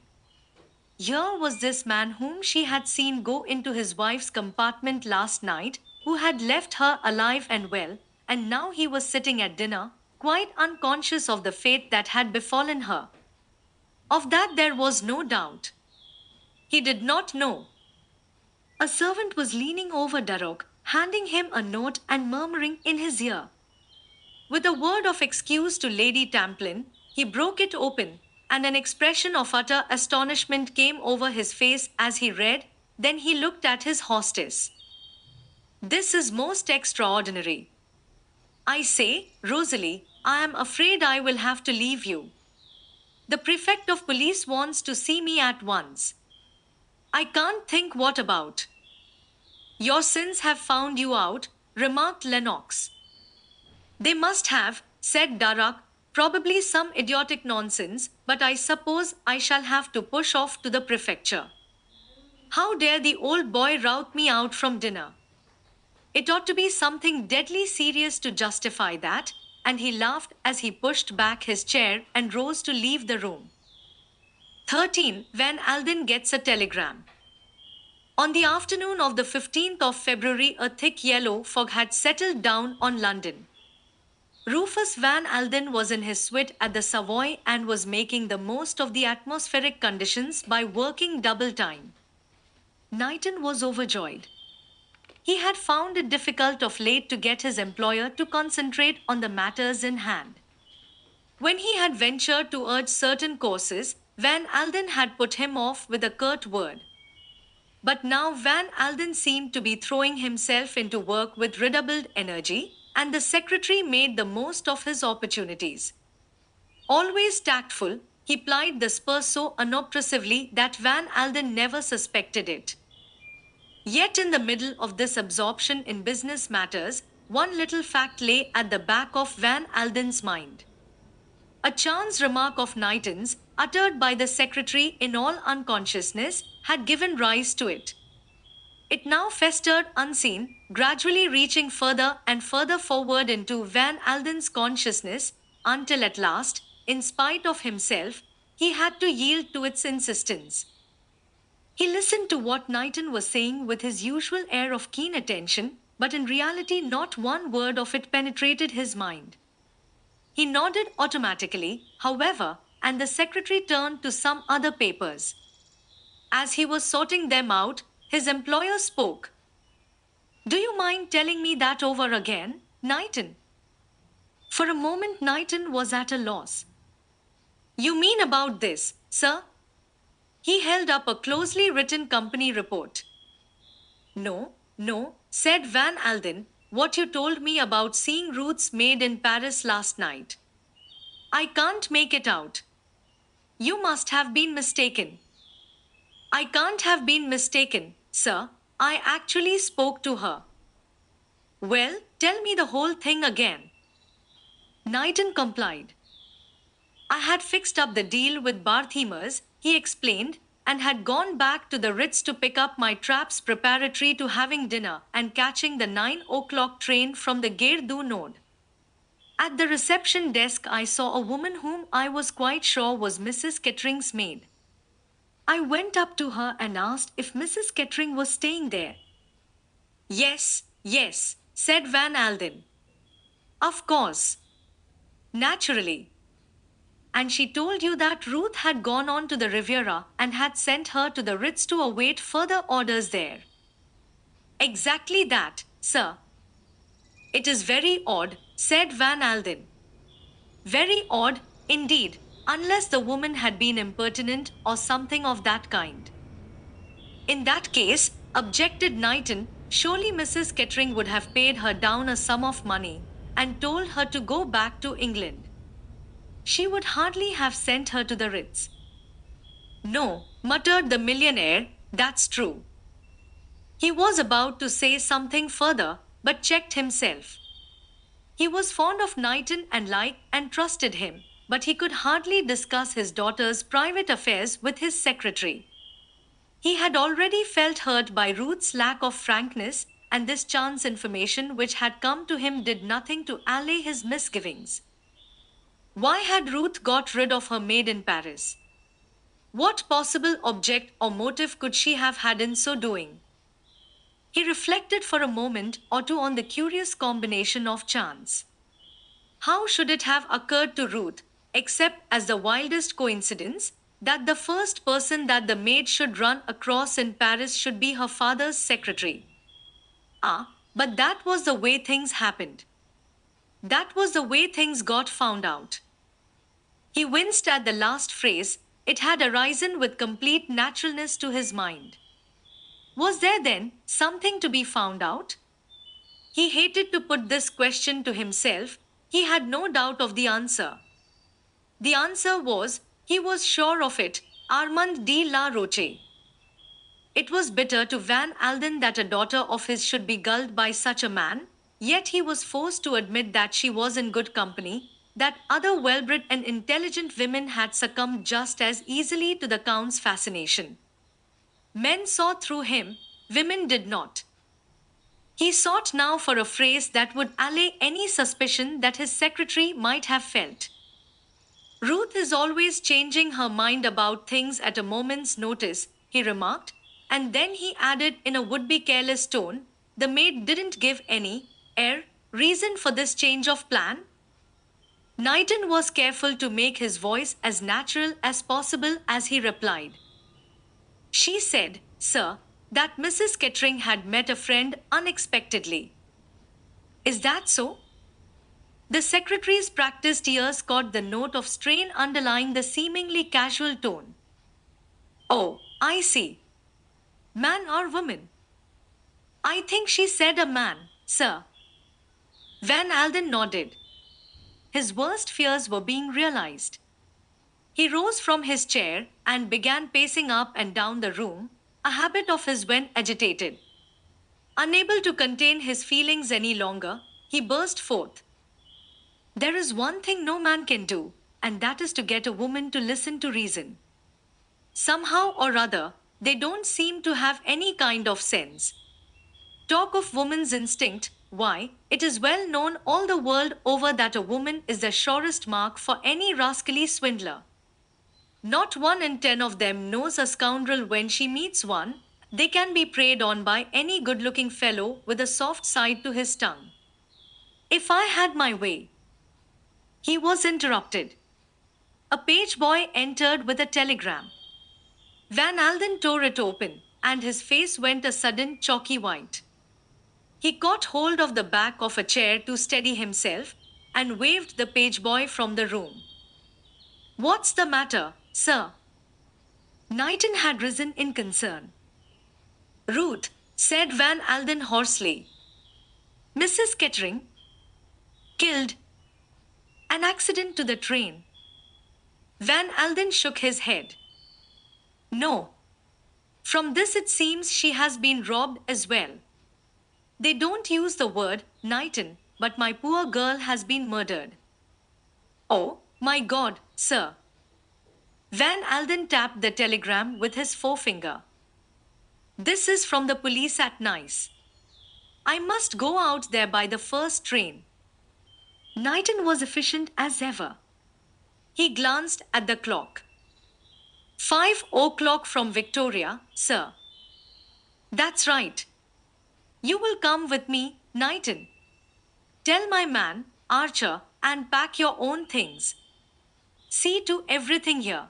Speaker 1: Here was this man whom she had seen go into his wife's compartment last night, who had left her alive and well, and now he was sitting at dinner, quite unconscious of the fate that had befallen her. Of that there was no doubt. He did not know. A servant was leaning over Darroch, handing him a note and murmuring in his ear. With a word of excuse to Lady Tamplin, he broke it open, and an expression of utter astonishment came over his face as he read. Then he looked at his hostess. This is most extraordinary. I say, Rosalie, I am afraid I will have to leave you. The prefect of police wants to see me at once. I can't think what about. Your sins have found you out, remarked Lennox. They must have, said Darroch, probably some idiotic nonsense, but I suppose I shall have to push off to the prefecture. How dare the old boy rout me out from dinner? It ought to be something deadly serious to justify that, and he laughed as he pushed back his chair and rose to leave the room. 13. Van Alden gets a telegram. On the afternoon of the 15th of February, a thick yellow fog had settled down on London. Rufus Van Alden was in his suite at the Savoy and was making the most of the atmospheric conditions by working double time. Knighton was overjoyed. He had found it difficult of late to get his employer to concentrate on the matters in hand. When he had ventured to urge certain courses, Van Alden had put him off with a curt word. But now Van Alden seemed to be throwing himself into work with redoubled energy, and the secretary made the most of his opportunities. Always tactful, he plied the spur so unobtrusively that Van Alden never suspected it. Yet in the middle of this absorption in business matters, one little fact lay at the back of Van Alden's mind. A chance remark of Knighton's, uttered by the secretary in all unconsciousness, had given rise to it. It now festered unseen, gradually reaching further and further forward into Van Alden's consciousness, until at last, in spite of himself, he had to yield to its insistence. He listened to what Knighton was saying with his usual air of keen attention, but in reality not one word of it penetrated his mind. He nodded automatically, however, and the secretary turned to some other papers. As he was sorting them out, his employer spoke. Do you mind telling me that over again, Knighton? For a moment Knighton was at a loss. You mean about this, sir? He held up a closely written company report. No, said Van Alden, what you told me about seeing Ruth's maid in Paris last night. I can't make it out. You must have been mistaken. I can't have been mistaken, sir. I actually spoke to her. Well, tell me the whole thing again. Knighton complied. I had fixed up the deal with Barthemers, he explained, and had gone back to the Ritz to pick up my traps preparatory to having dinner and catching the 9 o'clock train from the Gare du Nord. At the reception desk I saw a woman whom I was quite sure was Mrs. Kettering's maid. I went up to her and asked if Mrs. Kettering was staying there. Yes, said Van Alden. Of course. Naturally. And she told you that Ruth had gone on to the Riviera and had sent her to the Ritz to await further orders there. Exactly that, sir. It is very odd, said Van Alden. Very odd, indeed, unless the woman had been impertinent or something of that kind. In that case, objected Knighton, surely Mrs. Kettering would have paid her down a sum of money and told her to go back to England. She would hardly have sent her to the Ritz. No, muttered the millionaire, that's true. He was about to say something further, but checked himself. He was fond of Knighton and liked and trusted him, but he could hardly discuss his daughter's private affairs with his secretary. He had already felt hurt by Ruth's lack of frankness, and this chance information which had come to him did nothing to allay his misgivings. Why had Ruth got rid of her maid in Paris? What possible object or motive could she have had in so doing? He reflected for a moment or two on the curious combination of chance. How should it have occurred to Ruth, except as the wildest coincidence, that the first person that the maid should run across in Paris should be her father's secretary? Ah, but that was the way things happened. That was the way things got found out. He winced at the last phrase, it had arisen with complete naturalness to his mind. Was there then something to be found out? He hated to put this question to himself, he had no doubt of the answer. The answer was, he was sure of it, Armand de la Roche. It was bitter to Van Alden that a daughter of his should be gulled by such a man, yet he was forced to admit that she was in good company, that other well-bred and intelligent women had succumbed just as easily to the Count's fascination. Men saw through him, women did not. He sought now for a phrase that would allay any suspicion that his secretary might have felt. Ruth is always changing her mind about things at a moment's notice, he remarked, and then he added in a would-be careless tone, the maid didn't give any reason for this change of plan? Knighton was careful to make his voice as natural as possible as he replied. She said, sir, that Mrs. Kettering had met a friend unexpectedly. Is that so? The secretary's practiced ears caught the note of strain underlying the seemingly casual tone. Oh, I see. Man or woman? I think she said a man, sir. Van Alden nodded. His worst fears were being realized. He rose from his chair and began pacing up and down the room, a habit of his when agitated. Unable to contain his feelings any longer, he burst forth. There is one thing no man can do, and that is to get a woman to listen to reason. Somehow or other, they don't seem to have any kind of sense. Talk of woman's instinct, why, it is well known all the world over that a woman is the surest mark for any rascally swindler. Not 1 in 10 of them knows a scoundrel when she meets one. They can be preyed on by any good-looking fellow with a soft side to his tongue. If I had my way. He was interrupted. A page boy entered with a telegram. Van Alden tore it open, and his face went a sudden chalky white. He caught hold of the back of a chair to steady himself, and waved the page boy from the room. What's the matter, sir? Knighton had risen in concern. Ruth, said Van Alden hoarsely. Mrs. Kettering? Killed. An accident to the train. Van Alden shook his head. No. From this it seems she has been robbed as well. They don't use the word, Knighton, but my poor girl has been murdered. Oh, my God, sir. Van Alden tapped the telegram with his forefinger. This is from the police at Nice. I must go out there by the first train. Knighton was efficient as ever. He glanced at the clock. 5 o'clock from Victoria, sir. That's right. You will come with me, Knighton. Tell my man, Archer, and pack your own things. See to everything here.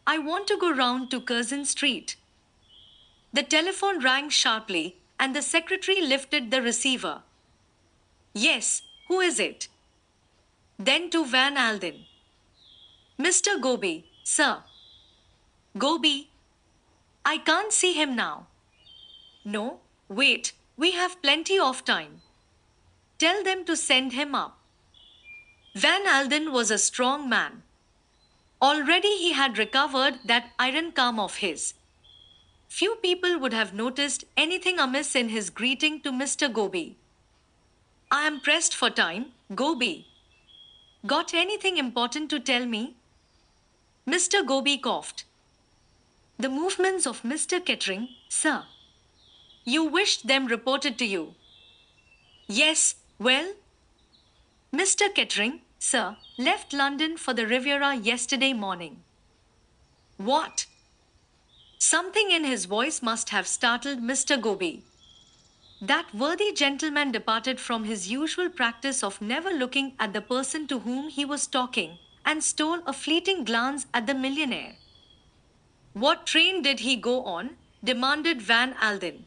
Speaker 1: I want to go round to Curzon Street. The telephone rang sharply, and the secretary lifted the receiver. Yes, who is it? Then to Van Alden. Mr. Goby, sir. Goby? I can't see him now. No, wait, we have plenty of time. Tell them to send him up. Van Alden was a strong man. Already he had recovered that iron calm of his. Few people would have noticed anything amiss in his greeting to Mr. Goby. I am pressed for time, Goby. Got anything important to tell me? Mr. Goby coughed. The movements of Mr. Kettering, sir. You wished them reported to you. Yes, well? Mr. Kettering, sir, left London for the Riviera yesterday morning. What? Something in his voice must have startled Mr. Goby. That worthy gentleman departed from his usual practice of never looking at the person to whom he was talking and stole a fleeting glance at the millionaire. What train did he go on? Demanded Van Alden.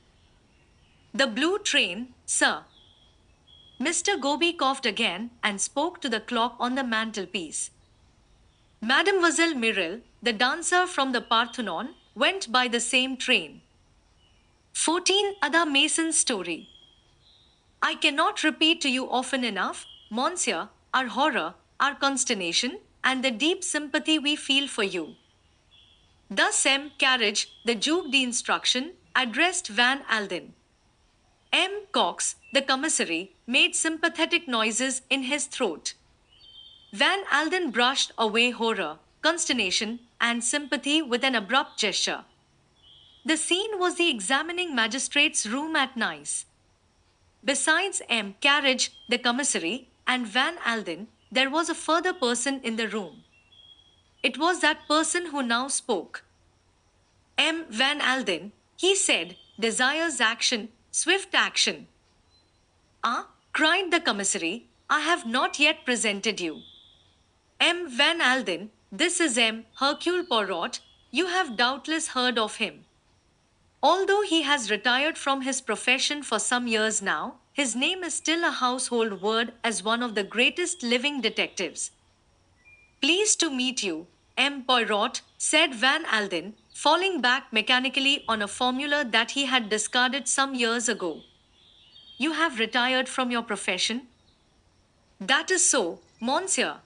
Speaker 1: The blue train, sir. Mr. Goby coughed again and spoke to the clock on the mantelpiece. Mademoiselle Mirel, the dancer from the Parthenon, went by the same train. 14. Ada Mason's story. I cannot repeat to you often enough, Monsieur, our horror, our consternation, and the deep sympathy we feel for you. Thus M. Carriage, the Duke de Instruction, addressed Van Alden. M. Cox, the commissary, made sympathetic noises in his throat. Van Alden brushed away horror, consternation, and sympathy with an abrupt gesture. The scene was the examining magistrate's room at Nice. Besides M. Carriage, the commissary, and Van Alden, there was a further person in the room. It was that person who now spoke. M. Van Alden, he said, desires action, swift action. Ah, cried the commissary, I have not yet presented you. M. Van Alden, this is M. Hercule Poirot, you have doubtless heard of him. Although he has retired from his profession for some years now, his name is still a household word as one of the greatest living detectives. Pleased to meet you, M. Poirot, said Van Alden, falling back mechanically on a formula that he had discarded some years ago. You have retired from your profession? That is so, monsieur.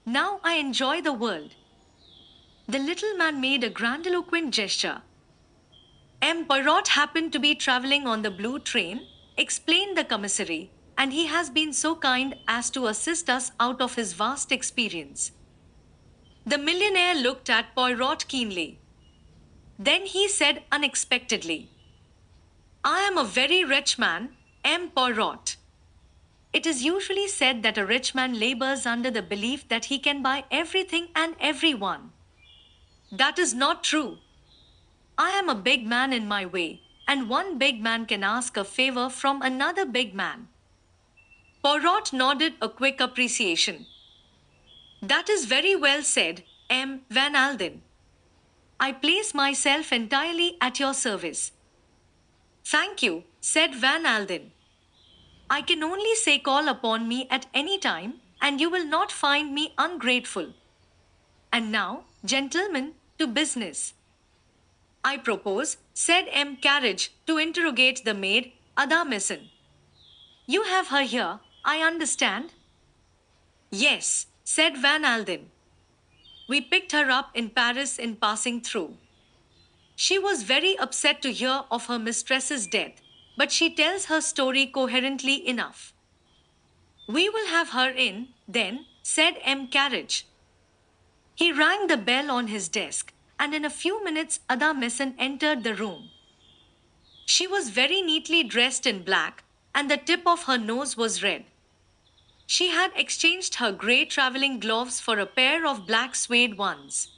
Speaker 1: Now I enjoy the world. The little man made a grandiloquent gesture. M. Poirot happened to be traveling on the blue train, explained the commissary, and he has been so kind as to assist us out of his vast experience. The millionaire looked at Poirot keenly. Then he said unexpectedly, I am a very rich man, M. Poirot. It is usually said that a rich man labors under the belief that he can buy everything and everyone. That is not true. I am a big man in my way, and one big man can ask a favor from another big man. Poirot nodded a quick appreciation. That is very well said, M. Van Alden. I place myself entirely at your service. Thank you, said Van Alden. I can only say call upon me at any time, and you will not find me ungrateful. And now, gentlemen, to business. I propose, said M. Carriage, to interrogate the maid, Ada Mason. You have her here, I understand? Yes, said Van Alden. We picked her up in Paris in passing through. She was very upset to hear of her mistress's death, but she tells her story coherently enough. We will have her in, then, said M. Carriage. He rang the bell on his desk, and in a few minutes Ada Mason entered the room. She was very neatly dressed in black, and the tip of her nose was red. She had exchanged her grey travelling gloves for a pair of black suede ones.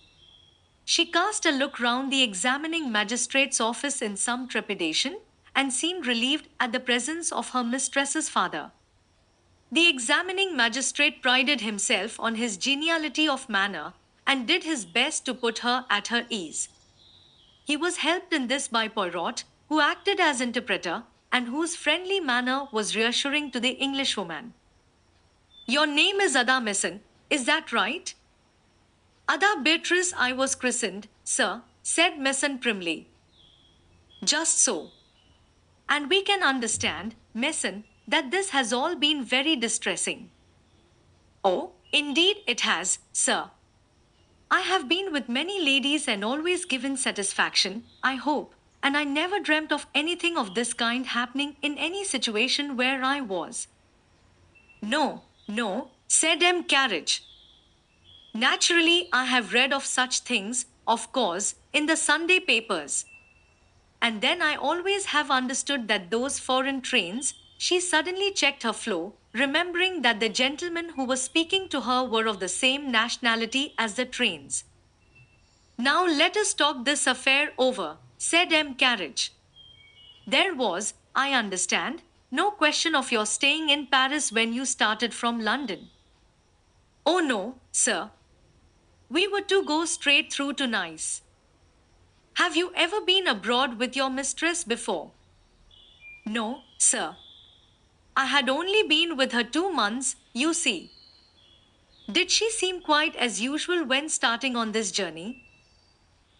Speaker 1: She cast a look round the examining magistrate's office in some trepidation, and seemed relieved at the presence of her mistress's father. The examining magistrate prided himself on his geniality of manner, and did his best to put her at her ease. He was helped in this by Poirot, who acted as interpreter, and whose friendly manner was reassuring to the Englishwoman. Your name is Ada Mason, is that right? Ada Beatrice I was christened, sir, said Mason primly. Just so. And we can understand, Mason, that this has all been very distressing. Oh, indeed it has, sir. I have been with many ladies and always given satisfaction, I hope, and I never dreamt of anything of this kind happening in any situation where I was. No, no, said M. Carriage. Naturally, I have read of such things, of course, in the Sunday papers. And then I always have understood that those foreign trains, she suddenly checked her flow, remembering that the gentlemen who were speaking to her were of the same nationality as the trains. Now let us talk this affair over, said M. Carriage. There was, I understand, no question of your staying in Paris when you started from London. Oh no, sir. We were to go straight through to Nice. Have you ever been abroad with your mistress before? No, sir. I had only been with her 2 months, you see. Did she seem quite as usual when starting on this journey?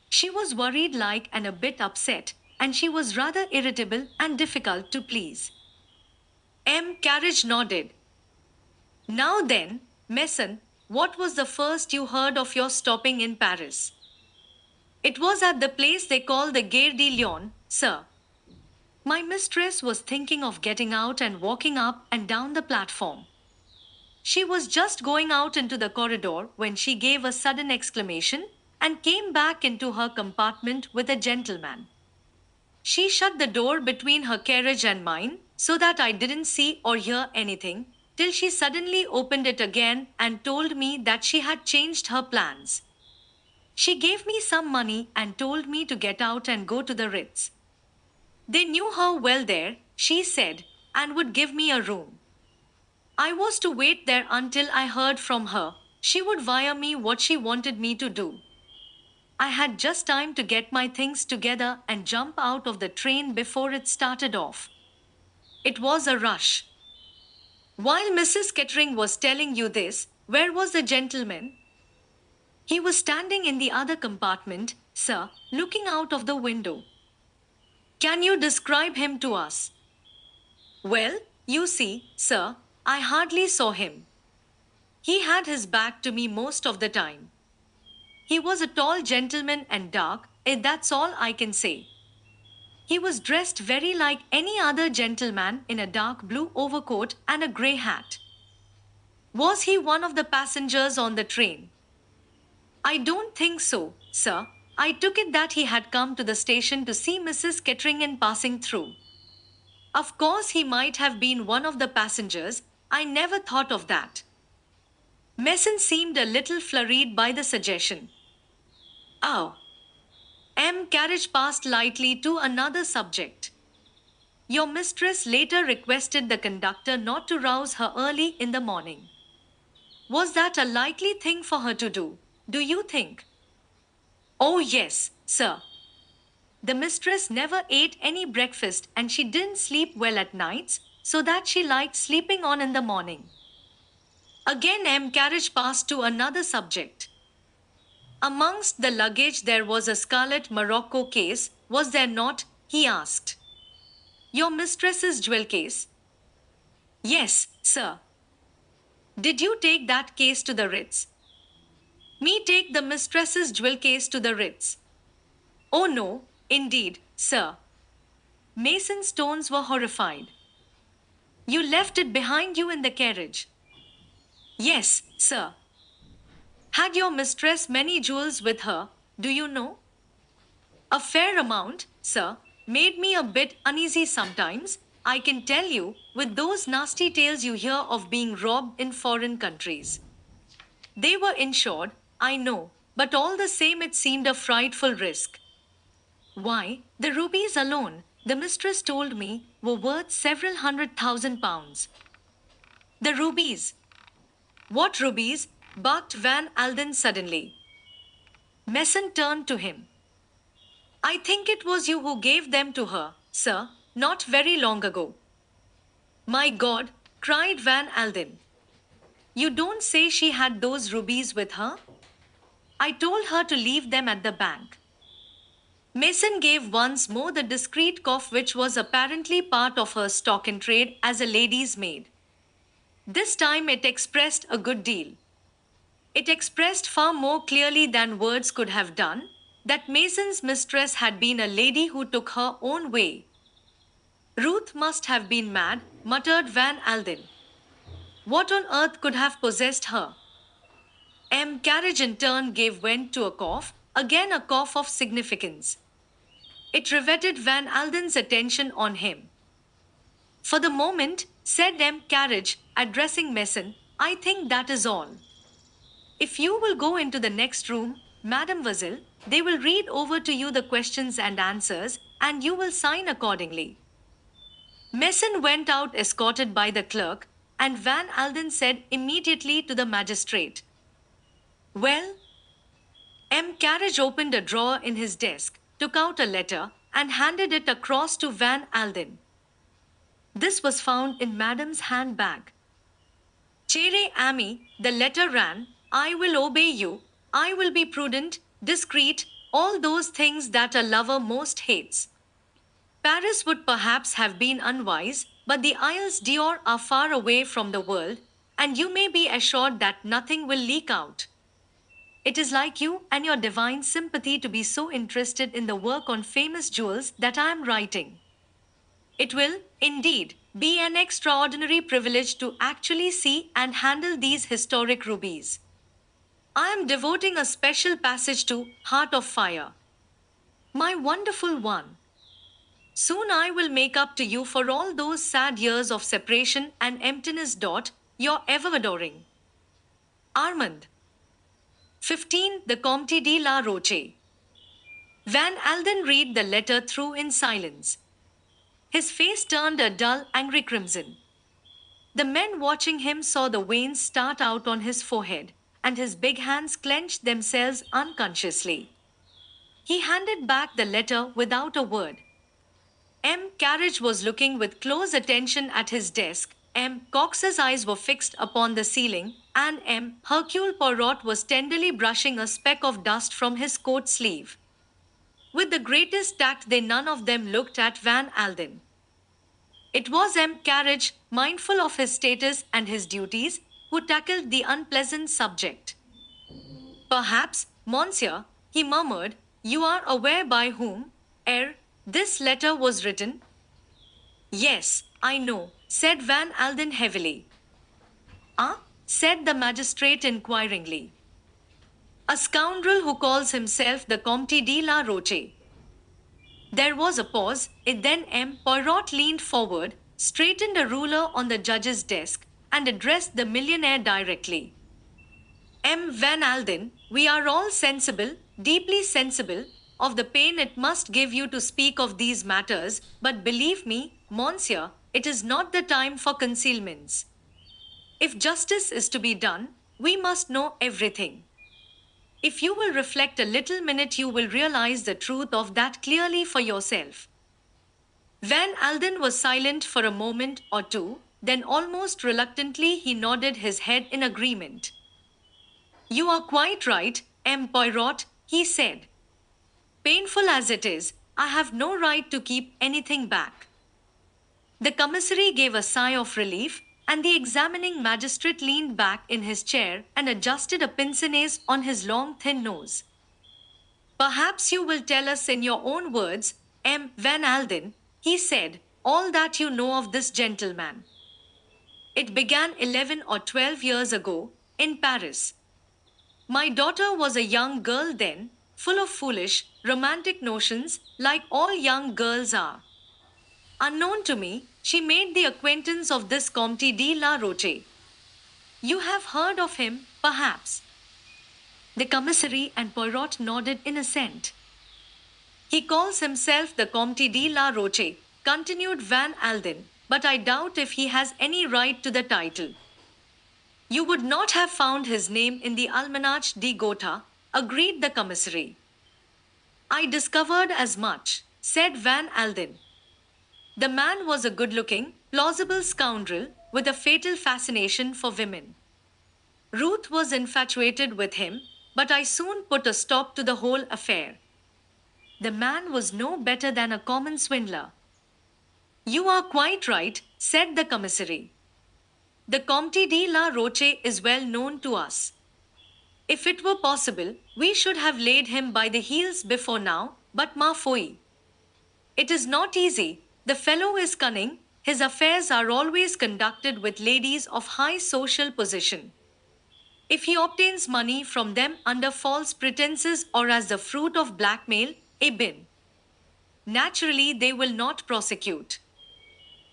Speaker 1: She was worried like and a bit upset, and she was rather irritable and difficult to please. M. Carriage nodded. Now then, Mason, what was the first you heard of your stopping in Paris? It was at the place they call the Gare de Lyon, sir. My mistress was thinking of getting out and walking up and down the platform. She was just going out into the corridor when she gave a sudden exclamation and came back into her compartment with a gentleman. She shut the door between her carriage and mine so that I didn't see or hear anything till she suddenly opened it again and told me that she had changed her plans. She gave me some money and told me to get out and go to the Ritz. They knew her well there, she said, and would give me a room. I was to wait there until I heard from her. She would wire me what she wanted me to do. I had just time to get my things together and jump out of the train before it started off. It was a rush. While Mrs. Kettering was telling you this, where was the gentleman? He was standing in the other compartment, sir, looking out of the window. Can you describe him to us? Well, you see, sir, I hardly saw him. He had his back to me most of the time. He was a tall gentleman and dark, that's all I can say. He was dressed very like any other gentleman in a dark blue overcoat and a grey hat. Was he one of the passengers on the train? I don't think so, sir. I took it that he had come to the station to see Mrs. Kettering in passing through. Of course, he might have been one of the passengers. I never thought of that. Mason seemed a little flurried by the suggestion. Oh. M. Carriage passed lightly to another subject. Your mistress later requested the conductor not to rouse her early in the morning. Was that a likely thing for her to do you think? Oh yes, sir. The mistress never ate any breakfast and she didn't sleep well at nights, so that she liked sleeping on in the morning. Again M. Carriage passed to another subject. Amongst the luggage there was a scarlet morocco case, was there not? He asked. Your mistress's jewel case? Yes, sir. Did you take that case to the Ritz? Me take the mistress's jewel case to the Ritz? Oh no, indeed, sir. Mason's tones were horrified. You left it behind you in the carriage? Yes, sir. Had your mistress many jewels with her, do you know? A fair amount, sir, made me a bit uneasy sometimes, I can tell you, with those nasty tales you hear of being robbed in foreign countries. They were insured, I know, but all the same it seemed a frightful risk. Why, the rubies alone, the mistress told me, were worth several £100,000. The rubies. What rubies? Barked Van Alden suddenly. Mason turned to him. I think it was you who gave them to her, sir, not very long ago. My God, cried Van Alden. You don't say she had those rubies with her? I told her to leave them at the bank. Mason gave once more the discreet cough which was apparently part of her stock in trade as a lady's maid. This time it expressed a good deal. It expressed far more clearly than words could have done that Mason's mistress had been a lady who took her own way. Ruth must have been mad, muttered Van Alden. What on earth could have possessed her? M. Carriage in turn gave vent to a cough, again a cough of significance. It riveted Van Alden's attention on him. For the moment, said M. Carriage, addressing Mason, I think that is all. If you will go into the next room, Mademoiselle, they will read over to you the questions and answers, and you will sign accordingly. Messon went out escorted by the clerk, and Van Alden said immediately to the magistrate, "Well?" Carriage opened a drawer in his desk, took out a letter, and handed it across to Van Alden. This was found in Madame's handbag. Chere Ami, the letter ran, "I will obey you, I will be prudent, discreet, all those things that a lover most hates." Paris would perhaps have been unwise, but the Isles d'Or are far away from the world, and you may be assured that nothing will leak out. It is like you and your divine sympathy to be so interested in the work on famous jewels that I am writing. It will, indeed, be an extraordinary privilege to actually see and handle these historic rubies. I am devoting a special passage to Heart of Fire. My wonderful one. Soon I will make up to you for all those sad years of separation and emptiness. Your ever adoring Armand. 15. The Comte de la Roche. Van Alden read the letter through in silence. His face turned a dull, angry crimson. The men watching him saw the veins start out on his forehead, and his big hands clenched themselves unconsciously. He handed back the letter without a word. Carriage was looking with close attention at his desk. Cox's eyes were fixed upon the ceiling, and Hercule Poirot was tenderly brushing a speck of dust from his coat sleeve. With the greatest tact, they none of them looked at Van Alden. It was Carriage, mindful of his status and his duties, who tackled the unpleasant subject. "Perhaps, monsieur," he murmured, "you are aware by whom, this letter was written?" "Yes, I know," said Van Alden heavily. "Ah?" said the magistrate inquiringly. "A scoundrel who calls himself the Comte de la Roche." There was a pause. Then Poirot leaned forward, straightened a ruler on the judge's desk, and addressed the millionaire directly. "Van Alden, we are all sensible, deeply sensible, of the pain it must give you to speak of these matters, but believe me, monsieur, it is not the time for concealments. If justice is to be done, we must know everything. If you will reflect a little minute, you will realize the truth of that clearly for yourself." Van Alden was silent for a moment or two, then almost reluctantly he nodded his head in agreement. "You are quite right, Poirot," he said. "Painful as it is, I have no right to keep anything back." The commissary gave a sigh of relief, and the examining magistrate leaned back in his chair and adjusted a pince-nez on his long thin nose. "Perhaps you will tell us in your own words, Van Alden," he said, "all that you know of this gentleman. It began 11 or 12 years ago, in Paris. My daughter was a young girl then, full of foolish, romantic notions, like all young girls are. Unknown to me, she made the acquaintance of this Comte de la Roche. You have heard of him, perhaps?" The commissary and Poirot nodded in assent. "He calls himself the Comte de la Roche," continued Van Alden, "but I doubt if he has any right to the title." "You would not have found his name in the Almanach de Gotha," agreed the commissary. "I discovered as much," said Van Alden. The man was a good-looking, plausible scoundrel with a fatal fascination for women. Ruth was infatuated with him, but I soon put a stop to the whole affair. The man was no better than a common swindler." "You are quite right," said the commissary. "The Comte de la Roche is well known to us. If it were possible, we should have laid him by the heels before now, but ma foi. It is not easy. The fellow is cunning, his affairs are always conducted with ladies of high social position. If he obtains money from them under false pretenses or as the fruit of blackmail, naturally they will not prosecute.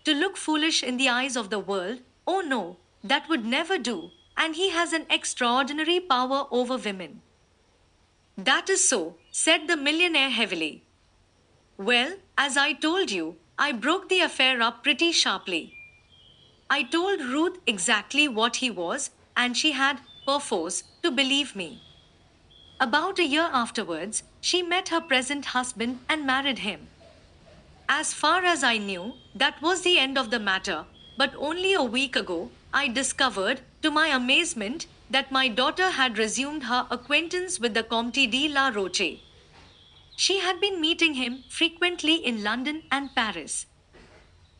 Speaker 1: To look foolish in the eyes of the world, oh no, that would never do, and he has an extraordinary power over women. That is so, said the millionaire heavily. Well, as I told you, I broke the affair up pretty sharply. I told Ruth exactly what he was, and she had, perforce, to believe me. About a year afterwards, she met her present husband and married him. As far as I knew, that was the end of the matter, but only a week ago, I discovered, to my amazement, that my daughter had resumed her acquaintance with the Comte de la Roche. She had been meeting him frequently in London and Paris.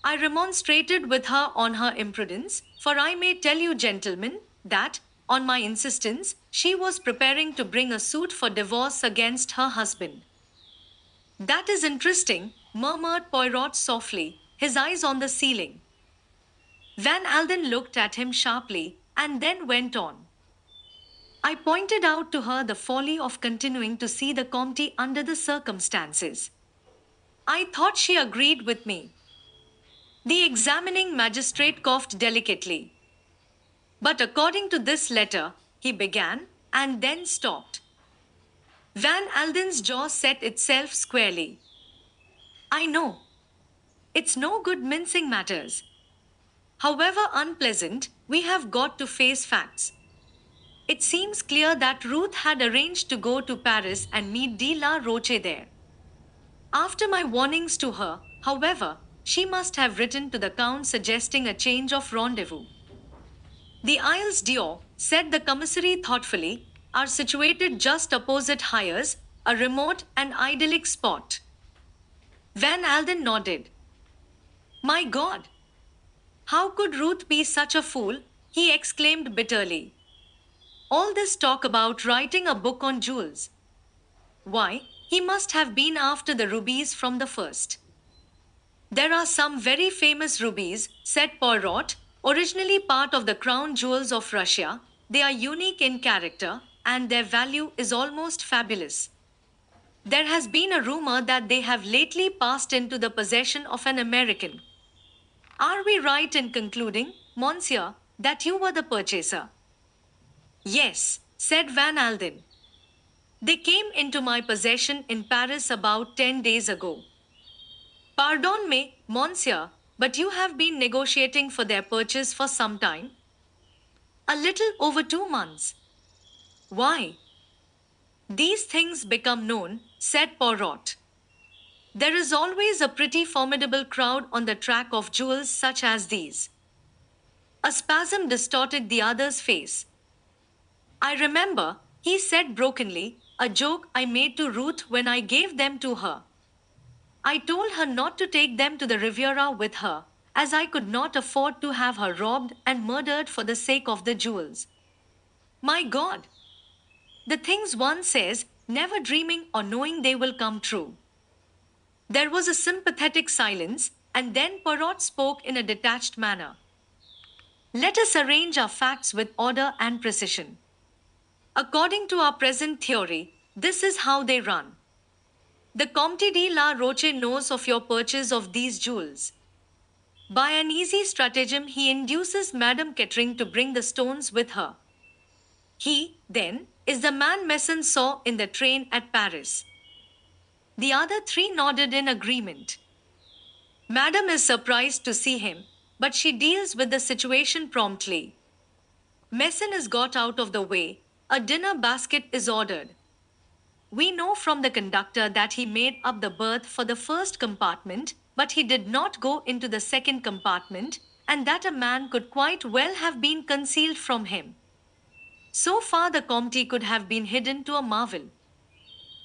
Speaker 1: I remonstrated with her on her imprudence, for I may tell you, gentlemen, that, on my insistence, she was preparing to bring a suit for divorce against her husband. That is interesting, murmured Poirot softly, his eyes on the ceiling. Van Alden looked at him sharply, and then went on. I pointed out to her the folly of continuing to see the Comte under the circumstances. I thought she agreed with me. The examining magistrate coughed delicately. But according to this letter, he began, and then stopped. Van Alden's jaw set itself squarely. I know. It's no good mincing matters. However unpleasant, we have got to face facts. It seems clear that Ruth had arranged to go to Paris and meet de la Roche there. After my warnings to her, however, she must have written to the Count suggesting a change of rendezvous. The Isles d'Or, said the commissary thoughtfully, are situated just opposite Hyères, a remote and idyllic spot. Van Alden nodded. My God! How could Ruth be such a fool? He exclaimed bitterly. All this talk about writing a book on jewels. Why, he must have been after the rubies from the first. There are some very famous rubies, said Poirot, originally part of the crown jewels of Russia. They are unique in character, and their value is almost fabulous. There has been a rumor that they have lately passed into the possession of an American. Are we right in concluding, Monsieur, that you were the purchaser? Yes, said Van Alden. They came into my possession in Paris about 10 days ago. Pardon me, Monsieur, but you have been negotiating for their purchase for some time? A little over 2 months. Why? These things become known, said Poirot. There is always a pretty formidable crowd on the track of jewels such as these. A spasm distorted the other's face. I remember, he said brokenly, a joke I made to Ruth when I gave them to her. I told her not to take them to the Riviera with her, as I could not afford to have her robbed and murdered for the sake of the jewels. My God! The things one says, never dreaming or knowing they will come true. There was a sympathetic silence, and then Poirot spoke in a detached manner. Let us arrange our facts with order and precision. According to our present theory, this is how they run. The Comte de la Roche knows of your purchase of these jewels. By an easy stratagem, he induces Madame Kettering to bring the stones with her. He, then, is the man Messon saw in the train at Paris. The other three nodded in agreement. Madame is surprised to see him, but she deals with the situation promptly. Messon is got out of the way, a dinner basket is ordered. We know from the conductor that he made up the berth for the first compartment, but he did not go into the second compartment, and that a man could quite well have been concealed from him. So far the Comte could have been hidden to a marvel.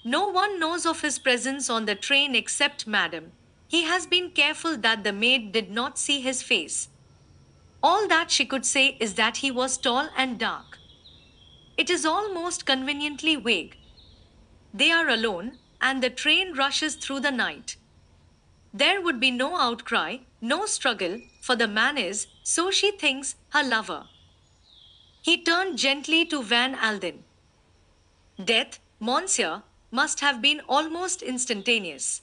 Speaker 1: No one knows of his presence on the train except Madame. He has been careful that the maid did not see his face. All that she could say is that he was tall and dark. It is almost conveniently vague. They are alone, and the train rushes through the night. There would be no outcry, no struggle, for the man is, so she thinks, her lover. He turned gently to Van Alden. Death, Monsieur, must have been almost instantaneous.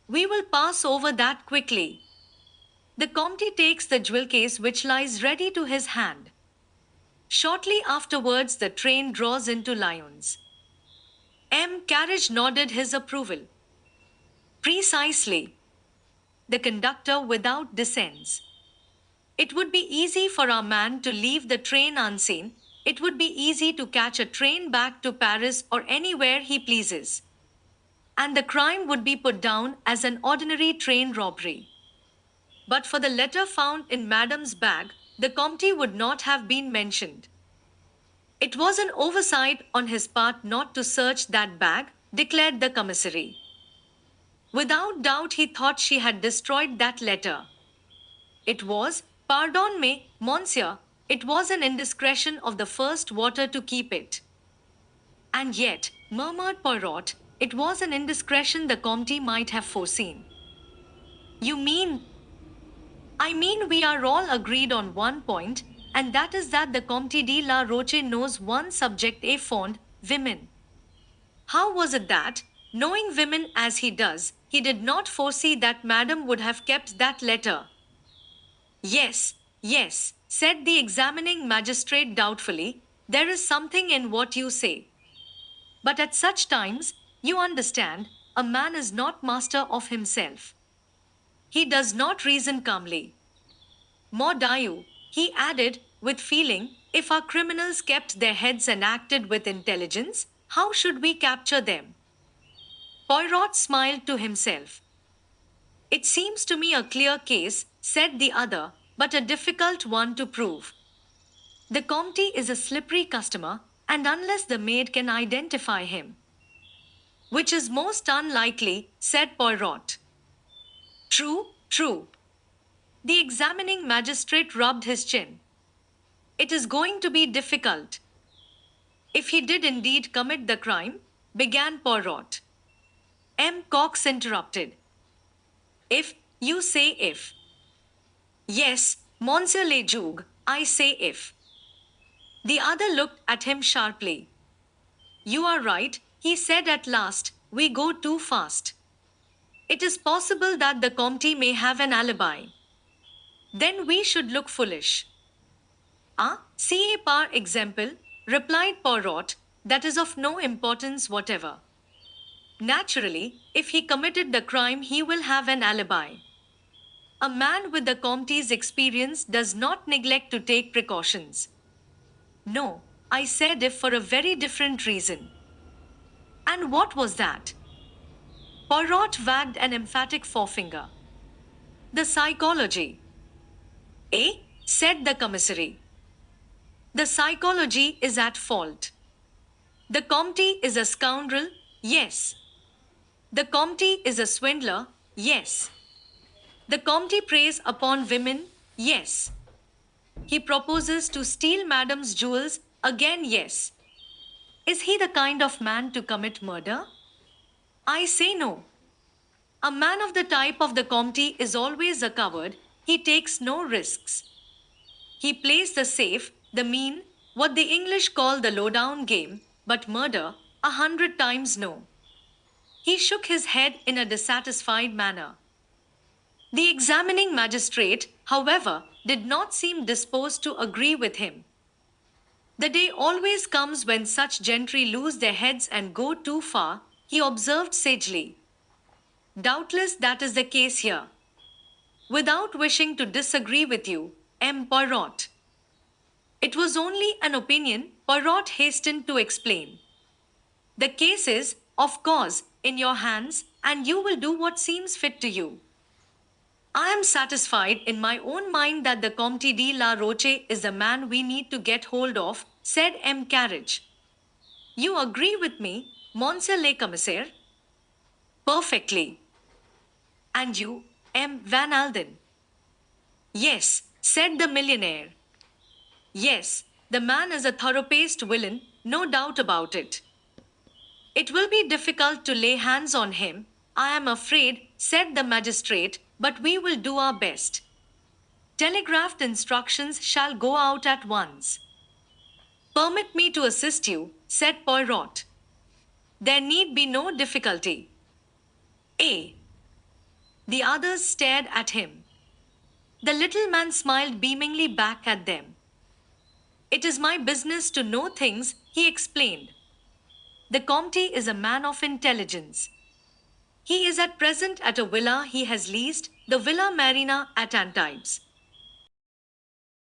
Speaker 1: We will pass over that quickly. The Comte takes the jewel case which lies ready to his hand. Shortly afterwards the train draws into Lyons. Carriage nodded his approval. Precisely. The conductor without dissents. It would be easy for our man to leave the train unseen. It would be easy to catch a train back to Paris or anywhere he pleases. And the crime would be put down as an ordinary train robbery. But for the letter found in Madame's bag, the Comte would not have been mentioned. It was an oversight on his part not to search that bag, declared the commissary. Without doubt, he thought she had destroyed that letter. It was, pardon me, monsieur, it was an indiscretion of the first water to keep it. And yet, murmured Poirot, it was an indiscretion the Comte might have foreseen. You mean? I mean we are all agreed on one point, and that is that the Comte de la Roche knows one subject a fond, women. How was it that, knowing women as he does, he did not foresee that Madame would have kept that letter? Yes, yes, said the examining magistrate doubtfully, there is something in what you say. But at such times, you understand, a man is not master of himself. He does not reason calmly. Mordieu, he added, with feeling, if our criminals kept their heads and acted with intelligence, how should we capture them? Poirot smiled to himself. It seems to me a clear case, said the other, but a difficult one to prove. The Comte is a slippery customer, and unless the maid can identify him. Which is most unlikely, said Poirot. True, true. The examining magistrate rubbed his chin. It is going to be difficult. If he did indeed commit the crime, began Poirot. Cox interrupted. If, you say if. Yes, Monsieur le Juge, I say if. The other looked at him sharply. You are right, he said at last, we go too fast. It is possible that the Comte may have an alibi. Then we should look foolish. Ah, see par exemple, replied Poirot, that is of no importance whatever. Naturally, if he committed the crime he will have an alibi. A man with the Comte's experience does not neglect to take precautions. No, I said if for a very different reason. And what was that? Poirot wagged an emphatic forefinger. The psychology. Eh? Said the commissary. The psychology is at fault. The Comte is a scoundrel, yes. The Comte is a swindler, yes. The Comte preys upon women, yes. He proposes to steal Madame's jewels, again yes. Is he the kind of man to commit murder? I say no. A man of the type of the Comte is always a coward, he takes no risks. He plays the safe, the mean, what the English call the low-down game, but murder, 100 times no. He shook his head in a dissatisfied manner. The examining magistrate, however, did not seem disposed to agree with him. The day always comes when such gentry lose their heads and go too far, he observed sagely. Doubtless that is the case here. Without wishing to disagree with you, Poirot. It was only an opinion, Poirot hastened to explain. The case is, of course, in your hands, and you will do what seems fit to you. I am satisfied in my own mind that the Comte de la Roche is the man we need to get hold of, said Carriage. You agree with me, Monsieur le Commissaire? Perfectly. And you, Van Alden? Yes, said the millionaire. Yes, the man is a thorough-paced villain, no doubt about it. It will be difficult to lay hands on him, I am afraid, said the magistrate, but we will do our best. Telegraphed instructions shall go out at once. Permit me to assist you, said Poirot. There need be no difficulty. A. The others stared at him. The little man smiled beamingly back at them. It is my business to know things, he explained. The Comte is a man of intelligence. He is at present at a villa he has leased, the Villa Marina at Antibes.